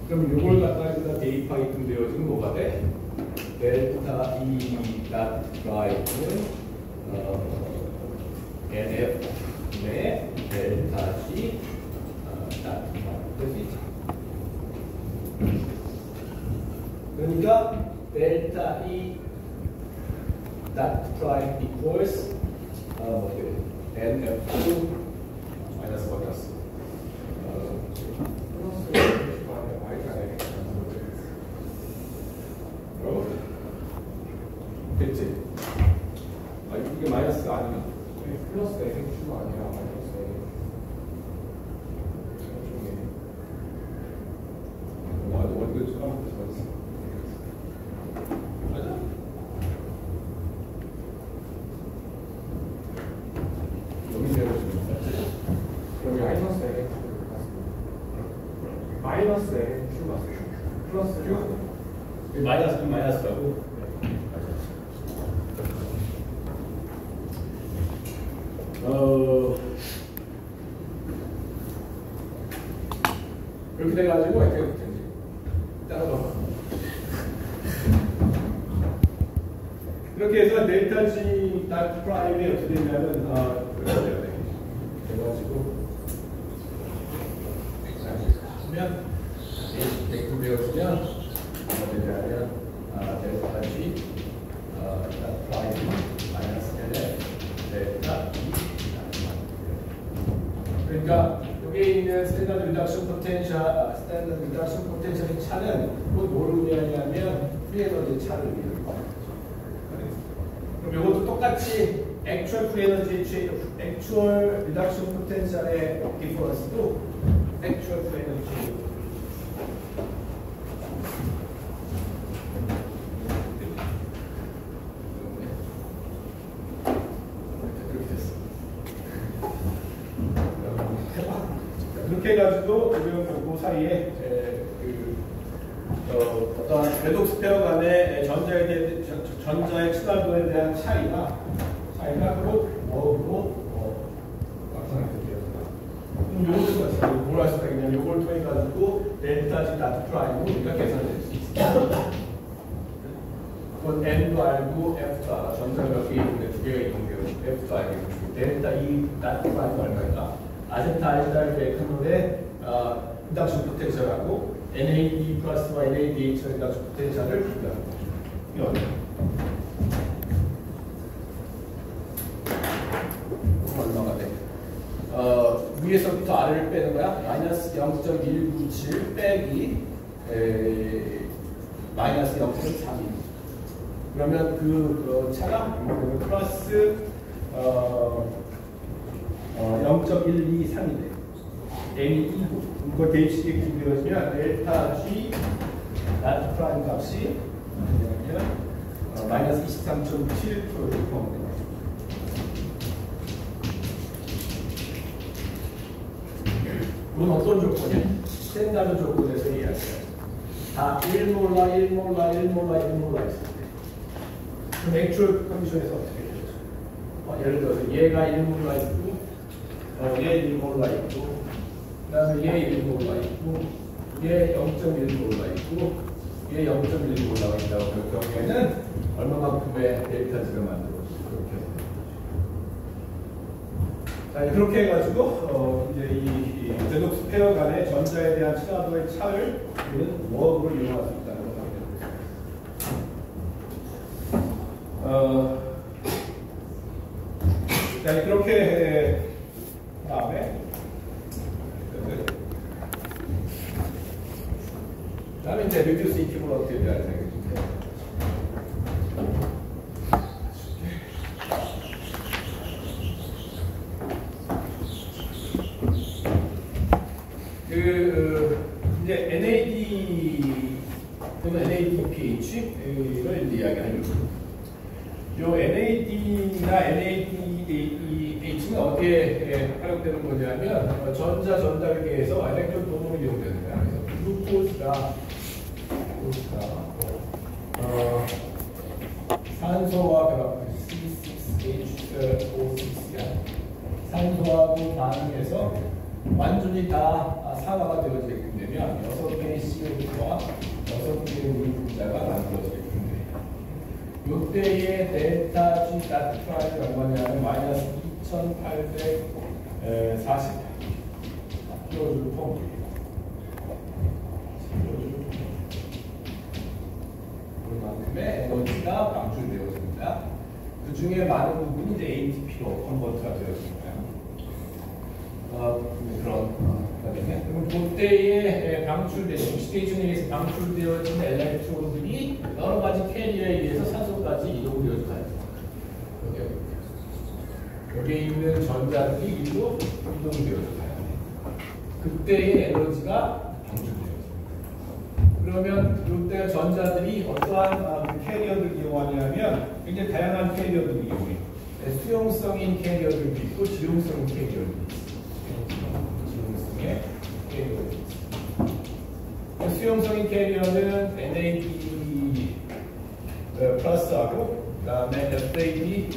그럼 이걸 갖다가 여기다 대입하게끔 되어지면 뭐가 돼? 델타 E 닷 드라이브는 NF분의 델타 G 닷 드라이브. 그러니까 델타 E 닷 드라이브 equals NF 마이너스 마이너스 됐지? 이게 마이너스가 아니면 플러스 FQ가 아니라 마이너스 어디가 까먹고 있어? 맞아? 여기 내려주면 여기 마이너스 FQ 마이너스 FQ가 플러스 Q? 마이너스라고? 이렇게 돼가지고 어떻게 되지? 따라가. 이렇게 해서 델타 G 닷 프라임이 어떻게 되냐면 그렇게 돼야 돼. 돼가지고 하면 이렇게 되어지면 뭐가 되냐면 델타 G 닷 프라임 마이너스 L 델타 E 그러니까 여기에 있는 스탠다드 리덕션 포텐셜, 스탠다드 리덕션 포텐셜의 차는 곧 뭐를 의미하냐면 프리 에너지 차를 의미하는 거예요. 그럼 이것도 똑같이 액추얼 프리 에너지, 액추얼 리덕션 포텐셜의 디퍼런스도 액추얼 프리 에너지 그렇게 해가지고 그 사이에 어떤 레독스 페어 간의 전자의 친화도에 대한 차이가 곧 뭐로 나타나게 되었다. 그럼 요것을 뭘 할 수가 있냐면 요걸 통해 가지고 델타 G 닷 프라임으로 우리가 계산할 수 있습니다. 그건 N도 알고 F도 알아. 전자가 몇 개 있는데 두 개가 이동되어 F도 알고 델타 E 닷 프라임 얼마일까? 아세트알데히드 에탄올의 리덕션 포텐셜하고 NAD 플러스와 NADH의 리덕션 포텐셜을 비교합니다. 이거 얼마가 돼? 위에서부터 아래를 빼는 거야. 마이너스 0.197 빼기 마이너스 0.32 그러면 그 차가 플러스 0.123이 돼요. n이 2고 그걸 대입식에 구별해주면 델타 G 나트 프라임 값이 마이너스 23.7%를 포함합니다. 이건 어떤 조건이야? 스탠다드 조건에서 이야기해요. 다 1몰라, 1몰라, 1몰라, 1몰라 있을 때. 그럼 액츄얼 컨디션에서 어떻게 되죠? 예를 들어서 얘가 1몰라 있고, 얘 1몰라 있고, 그 다음에 얘 1몰라 있고, 얘 0.1몰라 있고, 얘 0.1몰라가 있다고 그 경우에는 얼마만큼의 델타 G가 만들어지죠? 그렇게 해서. 자, 그렇게 해가지고 이제 이 제독스 페어 간의 전자에 대한 친화도의 차를 우리는 워크로 이용할 수 있다는 걸 확인해 자, 그렇게 다음에 이제 리듀스 이퀴벌런트에 대한 생각이 좀 해요. 이제 NAD 또는 NADPH를 이야기하려고. 요 NAD나 NADH는 어디에 활용되는 거냐면 전자 전달계에서 엘렉트론 도움을 이용되는 거야. 그래서 글루코스가 산소와 C6H6O6야. 산소하고 반응해서 완전히 다 산화가 되어지게 되면 6개의 CO2와 6개의 물 분자가 만들어지게 됩니다. 이때의 델타 G 다트 프라임이 얼마냐면 마이너스 2840 킬로줄 폼. 그만큼의 에너지가 방출되어집니다. 그 중에 많은 부분이 이제 ATP로 컨버트가 되어집니다. 그럼 그때에 방출되는 오시데이션에 의해서 방출되어진 엘렉트론들이 여러 가지 캐리어에 의해서 산소까지 이동되어져 가요. 여기에 있는 전자들이 일로 이동되어져 가요. 그때의 에너지가 방출되어집니다. 그러면 이때 전자들이 어떠한 캐리어를 이용하냐면 굉장히 다양한 캐리어들을 이용해요. 수용성인 캐리어들도 있고 지용성인 캐리어들도 있어요. 수용성인 캐리어는 NAD 플러스하고 그다음에 FAD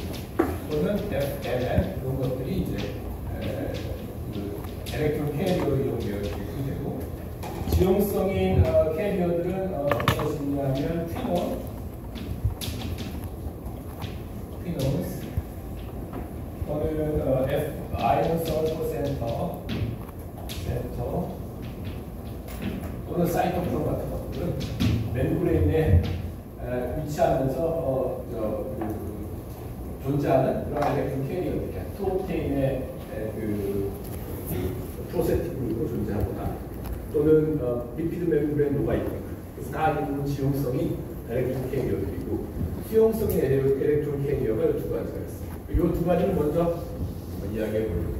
또는 FLN 이런 것들이 이제 엘렉트론 캐리어로 이용되어 되고 지용성인 캐리어들은 무엇이냐면 퀴논 또는 아이언 설포 센터 또는 사이토크롬 같은 것들은 멤브레인에 위치하면서 존재하는 그런 엘렉트론 캐리어들, 프로테인의 프로세틱 그룹으로 존재하거나 또는 리피드 멤브레인 노바이틱, 다 있는 지용성인 엘렉트론 캐리어들이고 수용성인 엘렉트론 캐리어가 이 두 가지가 있습니다. 이 두 가지를 먼저 이야기해 보려고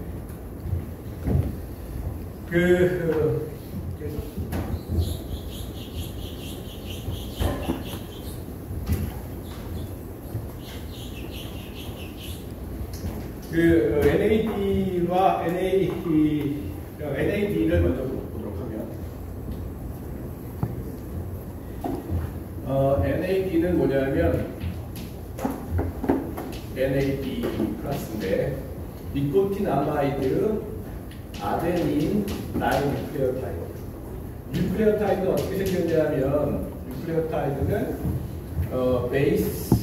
NAD와 NAD를 먼저 보도록 하면 NAD는 뭐냐면 NAD 플러스인데 니코틴 아마이드 아데닌 다이뉴클레오타이드. 뉴클레오타이드는 어떻게 생겼냐면 뉴클레오타이드는 베이스,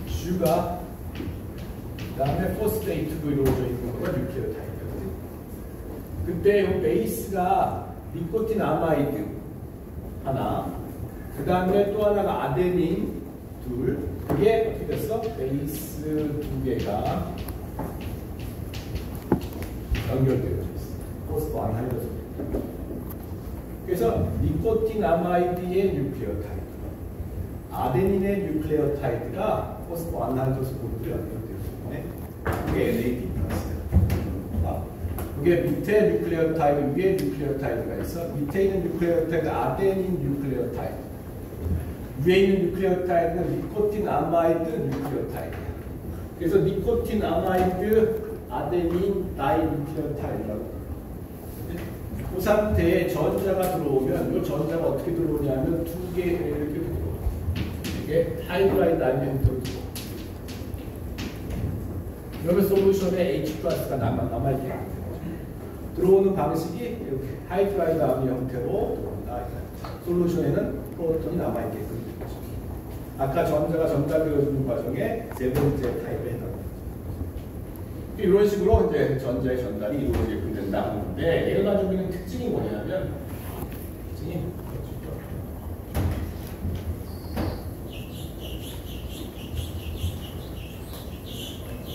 슈가, 그 다음에 포스페이트로 이루어져 있는 거가 뉴클레오타이드거든요. 그때 이 베이스가 니코틴 아마이드 하나, 그 다음에 또 하나가 아데닌 둘, 그게 어떻게 됐어? 베이스 두 개가 연결되어 있어. 포스트 안 하려서. 그래서 니코틴 아마이드의 뉴클레오타이드, 아데닌의 뉴클레오타이드가 포스포 안나이토스포르로 연결되어 있네. 그게 NAD 플러스야. 그게 밑에 뉴클레오타이드, 위에 뉴클레오타이드가 있어. 밑에 있는 뉴클레오타이드 아데닌 뉴클레오타이드. 위에 있는 뉴클레오타이드는 니코틴 아마이드 뉴클레오타이드야. 그래서 니코틴 아마이드 아데닌 다이뉴클레오타이드라고. 그 상태에 전자가 들어오면 이 전자가 어떻게 들어오냐면 두 개 이렇게 들어오고 이게 하이드라이드 아니면 그러면 솔루션에 H 플러스가 남아있게 들어오는 방식이 이렇게 하이드라이드 아미 형태로 들어온다. 솔루션에는 프로톤이 남아있게끔 되는 거죠. 아까 전자가 전달되어주는 과정에 세 번째 타입에 해당합니다. 이런 식으로 이제 전자의 전달이 이루어지게 된다 하는데 얘가 가지고 있는 특징이 뭐냐면 특징이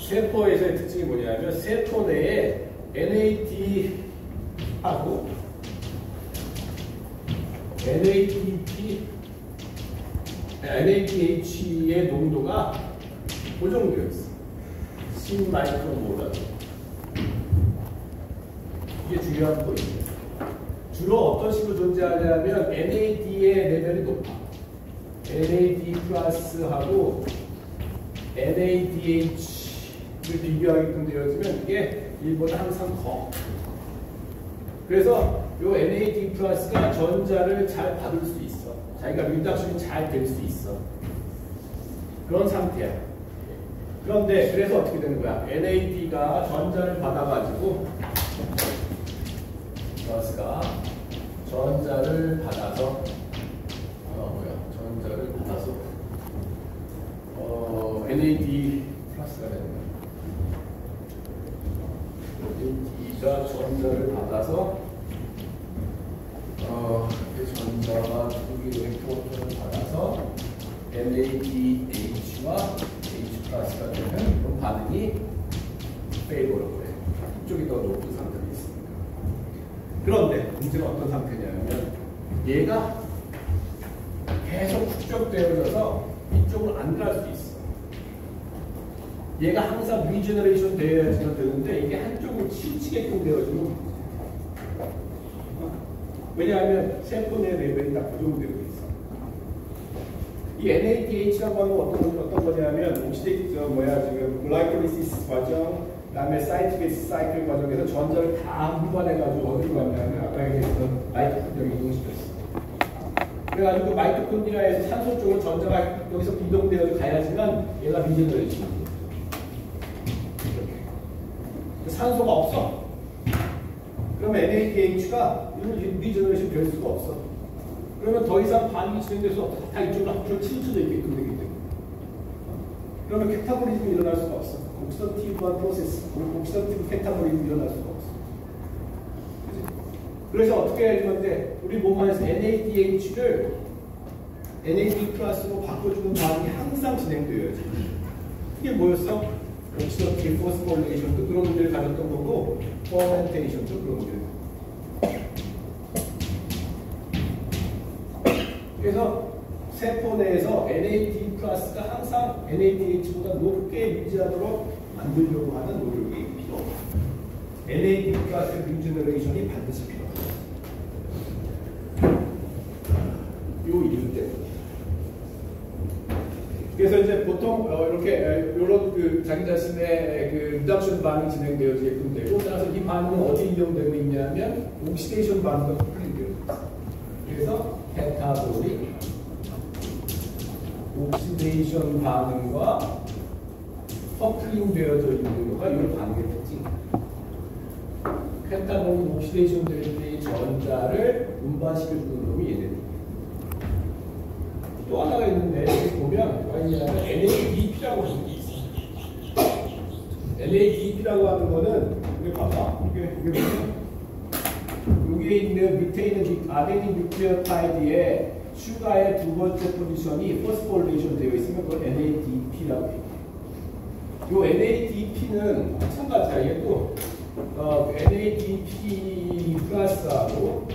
세포에서의 특징이 뭐냐면 세포 내에 NAD하고 NADH의 농도가 고정되어 있어. 10마이크로모lar. 이게 중요한 포인트예요. 주로 어떤 식으로 존재하냐면 NAD의 레벨이 높아. NAD 플러스하고 NADH를 비교하게끔 되어지면 이게 1보다 항상 커. 그래서 이 NAD 플러스가 전자를 잘 받을 수 있어. 자기가 리덕션이 잘 될 수 있어. 그런 상태야. 그런데 그래서 어떻게 되는 거야? NAD가 전자를 받아가지고 플러스가 전자를 받아서 전자를 받아서 NAD 플러스가 되는 거야. NAD가 전자를 받아서 전자가 두 개의 프로톤을 받아서 NADH와 플러스가 되면 그런 반응이 페이버러블해. 이쪽이 더 높은 상태가 있습니다. 그런데 문제가 어떤 상태냐면 얘가 계속 축적되어져서 이쪽으로 안 갈 수 있어. 얘가 항상 리제너레이션 되어야지만 되는데 이게 한쪽으로 치우치게끔 되어지면 왜냐하면 세포 내 레벨이 다 고정되고 있어. 이 NADH라고 하는 건 어떤 거냐면 지금 글라이콜리시스 과정, 그다음에 사이트베이스 사이클 과정에서 전자를 다 분반해가지고 어디로 갔냐면 아까 얘기했던 마이토콘드리아로 이동시켰어. 그래가지고 마이토콘드리아에서 산소 쪽으로 전자가 여기서 이동되어서 가야지만 얘가 리제너레이션. 산소가 없어. 그러면 NADH가 리제너레이션 될 수가 없어. 그러면 더 이상 반응이 진행돼서 다 이쪽으로 앞으로 치우쳐져 있게끔 되기 때문에. 그러면 캐타보리즘이 일어날 수가 없어. 옥시더티브한 프로세스, 옥시더티브 캐타보리즘이 일어날 수가 없어. 그치? 그래서 어떻게 해야 되는데, 우리 몸 안에서 NADH를 NAD 플러스로 바꿔주는 반응이 항상 진행되어야지. 이게 뭐였어? 옥시더티브 포스포레이션도 그런 문제를 가졌던 거고, 퍼멘테이션도 그런 문제를. 그래서 세포 내에서 NAD 플러스가 항상 NADH보다 높게 유지하도록 만들려고 하는 노력이 필요합니다. NAD 플러스의 리제너레이션이 반드시 필요합니다. 요 이유 때문에. 그래서 이제 보통 이렇게 이런 그 자기 자신의 그 리덕션 반응이 진행되어지게끔 되고, 따라서 이 반응은 어디 이용되고 있냐면 옥시데이션 반응과 커플링되어 있습니다. 그래서 캐타보릭 옥시데이션 반응과 커플링 되어져 있는 거가 이 반응의 특징입니다. 캐타보릭 옥시데이션 될 때 전자를 운반시켜주는 놈이 얘네들. 또 하나가 있는데 여기 보면 뭐가 있냐면 NADP라고 하는 게 있어요. NADP라고 하는 거는 여기 봐봐. 이게 뭐냐? 여기에 있는 밑에 있는 아데닌 뉴클레오타이드의 슈가의 두 번째 포지션이 포스포레이션 되어 있으면 그걸 NADP라고 해요. 이 NADP는 마찬가지야. 이게 또 NADP 플러스하고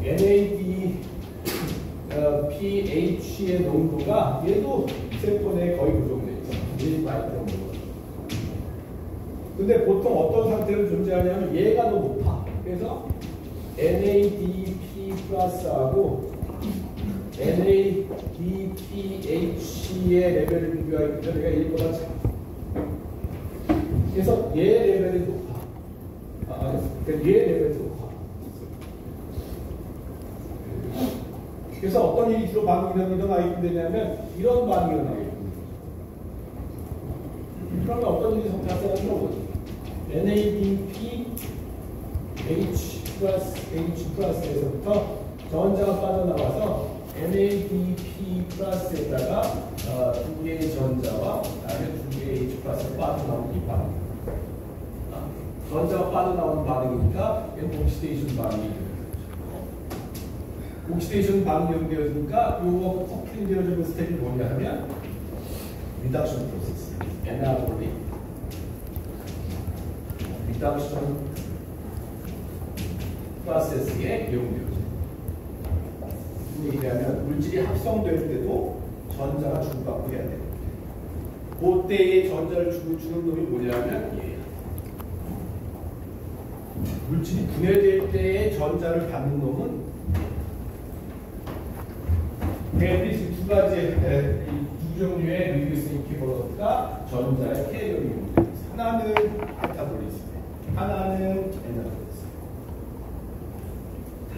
NADP NADPH의 농도가 얘도 세포 내에 거의 고정되어 있어요. 1마이크로몰. 근데 보통 어떤 상태로 존재하냐면 얘가 더 높아. 그래서 NADP 플러스하고 NADPH의 레벨을 비교하기 때문에 얘가 1보다 작아. 그래서 얘 레벨이 높아. 그러니까 얘 레벨이 높아. 그래서 어떤 일이 주로 반응이 일어나게 되냐면 이런 반응이 일어나게 됩니다. 그러면 어떤 일이 발생하는 거죠? NADP H 플러스에서부터 전자가 빠져나와서 NADP 플러스에다가 두 개의 전자와 그다음에 두 개의 H 플러스가 빠져나오는 이 반응. 전자가 빠져나오는 반응이니까 얘는 옥시데이션 반응이 됩니다. 옥시데이션 반응이 되어지니까 요거 커플링 되어지는 스텝이 뭐냐 하면 리덕션 프로세스, 에나볼릭 리덕션 프로세스에 이용되어져요. 무슨 얘기냐면 물질이 합성될 때도 전자가 주고받고 해야 돼요. 그때의 전자를 주는 놈이 뭐냐면 얘예요. 물질이 분해될 때의 전자를 받는 놈은 두 가지 두 종류의 리듀스 이퀴버런트가 전자의 캐리어를 이용됩니다. 하나는 메타볼리즘, 하나는 에너지스. 다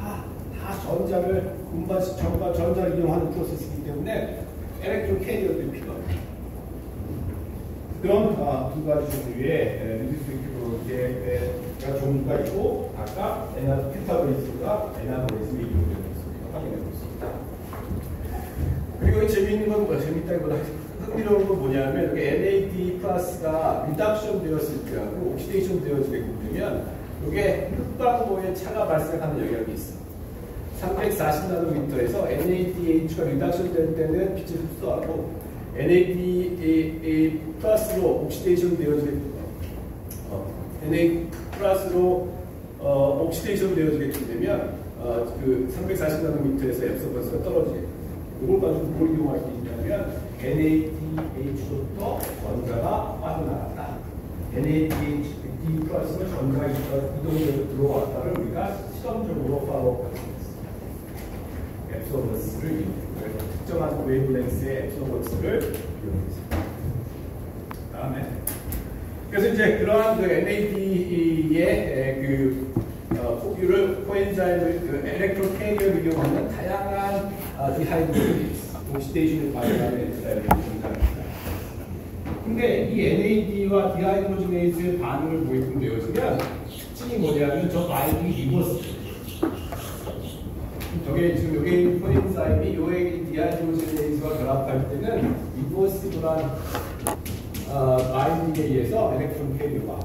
전자를 운반식 전자를 이용하는 프로세스이기 때문에 엘렉트론 캐리어들이 필요합니다. 그런 두 가지 종류의 리듀스 이퀴버런트가 종류가 있고 아까 에너지 메타볼리즘과 에너지즘이 이용되고 있습니다. 확인해 보겠습니다. 그리고 재미있는 건 뭐야? 재밌다기보다 흥미로운 건 뭐냐면 이렇게 NAD 플러스가 리덕션 되었을 때하고 옥시데이션 되어지게 되면 이게 흑광도의 차가 발생하는 영역이 있어. 340나노미터에서 NADH가 리덕션 될 때는 빛을 흡수하고 NAD 플러스로 옥시데이션 되어지게 NAD 플러스로 옥시데이션 되어지게 되면 그 340나노미터에서 앱소버스가 떨어지게 됩니다. 이걸 가지고 뭘 이용할 수 있냐면 NADH로부터 전자가 빠져나갔다. NADH 플러스로 전자가 이동되어 들어왔다를 우리가 실험적으로 팔로우하겠습니다. 앱소버스를 이용해서 특정한 웨이브랭스의 앱소버스를 이용했습니다. 다음에 그래서 이제 그러한 그 NAD의 그 포유를 코엔자임을 그 엘렉트론 캐리어를 이용하는 다양한 디하이드로제네이즈, 옥시데이션을 발생하는 엔자임을 존재합니다. 근데 이 NAD와 디하이드로제네이즈의 반응을 보이되어지면 특징이 뭐냐면 저 바인딩 리버스. 저게 지금 여기 코엔자임이 요의 디하이드로제네이즈와 결합할 때는 리버스블한 바인딩에 의해서 엘렉트론 캐리어가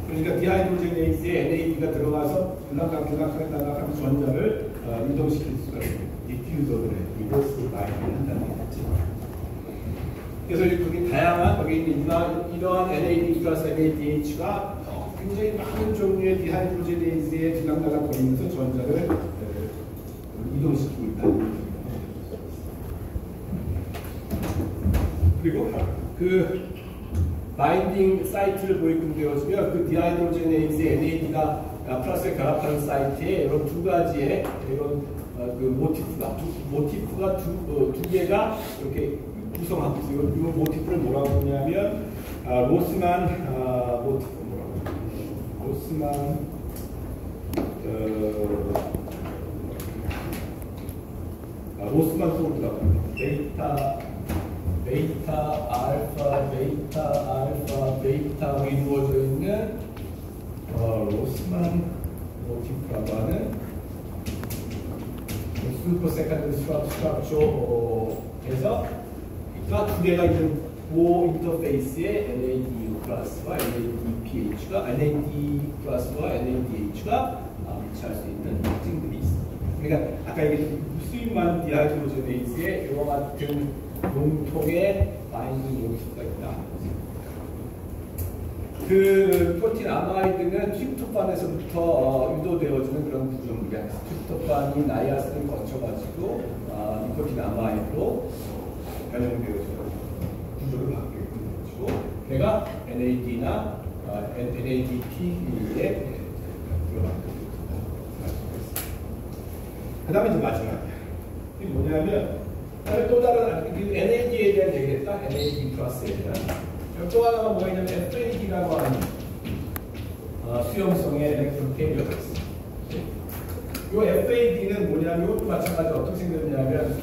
그러니까 디하이드로제네이즈에 NAD가 들어가서 들락하면 전자를 이동시킬 수가 있습니다. 디퓨저들의 리버스 바인딩을 한다는 거죠. 그래서 그게 다양한 여기 있는 이러한 NAD 플러스 NADH가 굉장히 많은 종류의 디하이드로제네이즈에 들락날락거리면서 전자를 이동시키고 있다는 거죠. 그리고 그 바인딩 사이트를 보이되어지면 그 디하이드로제네이즈 NAD가 플러스에 결합하는 사이트에 이런 두 가지의 이런 그 모티프가 두 개가 이렇게 구성하고 있어요. 이 모티프를 뭐라고 하냐면 로스만 모티프 뭐라고 하냐면 로스만 소울이라고 합니다. 베이타, 알파, 베이타로 이루어져 있는 로스만 모티프라고 하는 슈퍼 세컨드 스트럭처에서 두 개가 있는 고 인터페이스의 NAD 플러스와 NADPH가 NAD 플러스와 NADH가 미치할 수 있는 특징들이 있습니다. 그러니까 아까 얘기했던 무수히만 디하이드로제네이즈의 이와 같은 용통의 바인딩 요소가 있다. 그 니코틴 아마이드는 트립토판에서부터 유도되어지는 그런 구조물이야. 트립토판이 나이아신을 거쳐가지고 니코틴 아마이드로 변형되어지는 구조를 갖게 되고, 걔가 NAD나 NADP에 들어가게 됩니다. 그 다음에 이제 마지막이야. 이게 뭐냐면, 또 다른 NAD에 대한 얘기했다. NAD 플러스에 대한. 또 하나가 뭐가 있냐면 FAD라고 하는 수용성의 엘렉트론 캐리어가 있어요. 이 FAD는 뭐냐면 이것도 마찬가지로 어떻게 생겼냐면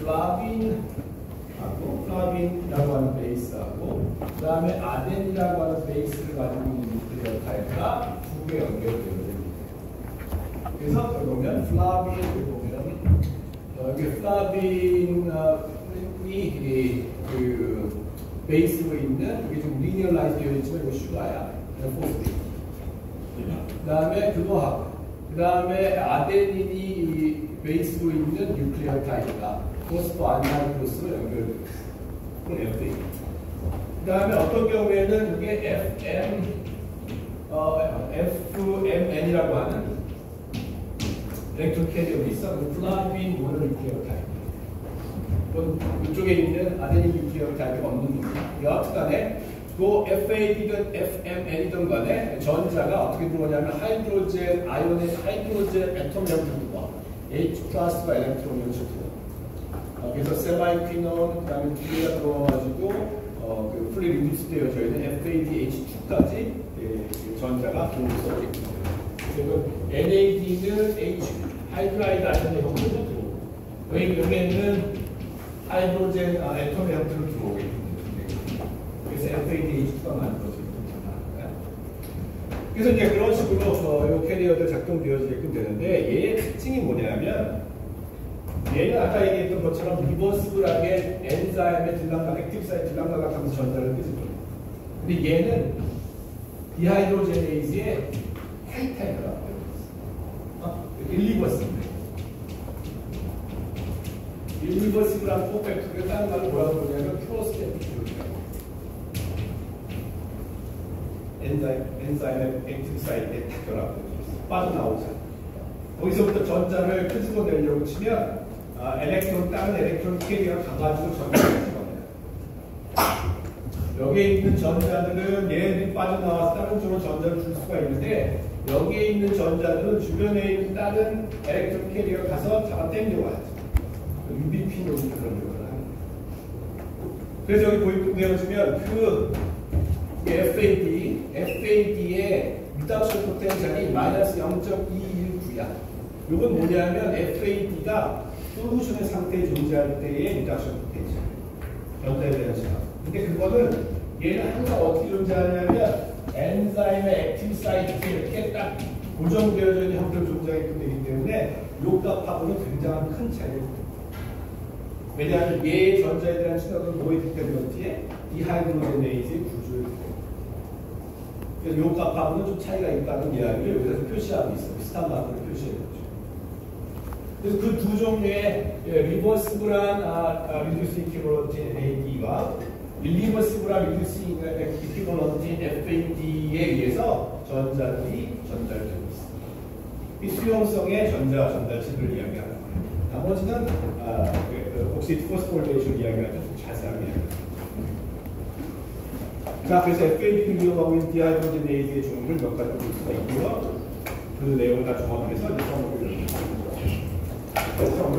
플라빈이라고 하는 베이스하고 그 다음에 아덴이라고 하는 베이스를 가지고 있는 뉴클리어 타입과 두 개 연결되어 됩니다. 그래서 보면 플라빈을 보면 여기 플라빈이 그 베이스로 있는 이게 좀 리니어라이즈 되어 있지만 이거 슈가야. 포스트. 그 다음에 그거하고 그 다음에 아데닌이 베이스로 있는 뉴클리어 타입이다. 포스포 아미노크로스로 연결되어 있어. 그건 FA. 그 다음에 어떤 경우에는 이게 FMN이라고 하는 엘렉트론 캐리어가 있어. 플라빈 모노 뉴클리어 타입. 이쪽에 있는 아데닌 뉴클리어 타입이 없는 겁니다. 여하튼간에 그 FAD든 FMN이든 간에 전자가 어떻게 들어오냐면 하이드로젠 아이온의 하이드로젠 애톰 형태가 H 플러스가 엘렉트론 형태로. 그래서 세마이퀴논 그다음에 두 개가 들어와가지고 그 풀리 리듀스 되어져 있는 FADH2까지 전자가 들어오게 됩니다. 그리고 NAD는 H 하이드라이드 아이온의 형태로 들어오고 여기에는 하이드로젠 애톰의 형태로 들어오게 됩니다. 그래서 FADH2가 만들어집니다. 그래서 이제 그런 식으로 이 캐리어들 작동되어지게끔 되는데 얘의 특징이 뭐냐면 얘는 아까 얘기했던 것처럼 리버스블하게 엔자임의 들락날, 액티브 사이트 들락날락 하면서 전자를 끄집어요. 근데 얘는 디하이드로제네이즈의 타이타이라고 해요. 일리버스블. 일리버시블한 포팩트를 다른 말로 뭐라고 그러냐면 프로스테틱 엔자임의 액티브 사이트에 탁 결합되어 빠져나오잖아. 거기서부터 전자를 끄집어내려고 치면 다른 엘렉트론 캐리어가 가가지고 전자를 끄집어내요. 여기에 있는 전자들은 얘네들이 빠져나와서 다른 쪽으로 전자를 줄 수가 있는데 여기에 있는 전자들은 주변에 있는 다른 엘렉트론 캐리어가 가서 잡아 당겨와야지. UBP로 그런 역할을 합니다. 그래서 여기 보여주면 그 FAD의 리덕션 포텐셜이 마이너스 0.219야. 이건 뭐냐면 FAD가 솔루션의 상태에 존재할 때의 리덕션 포텐셜. 전자에 대한 시간. 근데 그거는 얘는 항상 어떻게 존재하냐면 엔자임의 액티브 사이트에 이렇게 딱 고정되어져 있는 형태로 존재하게끔 되기 때문에 요 값하고는 굉장한 큰 차이를 줍니다. 왜냐하면 얘의 전자에 대한 시각은 뭐이기 때문에 디하이드로제네이즈의 구조에 있고 그래서 요 값하고는 좀 차이가 있다는 이야기를 여기서 표시하고 있어요. 비슷한 마크로 표시해줬죠. 그래서 그 두 종류의 리버시블한 리듀스 이퀴벌런트 AD와 일리버시블한 리듀스 이퀴벌런트 FAD에 의해서 전자들이 전달되고 있습니다. 이 수용성의 전자집을 이야기하는 거예요. 나머지는 옥시드 포스포레이션 이야기가 좀 자세하게 이야기합니다. 자, 그래서 FAD를 이용하고 있는 디하이드로제네이즈의 종류를 몇 가지 볼 수가 있고요. 그 내용을 다 종합해서 이제 성을 그래서 오늘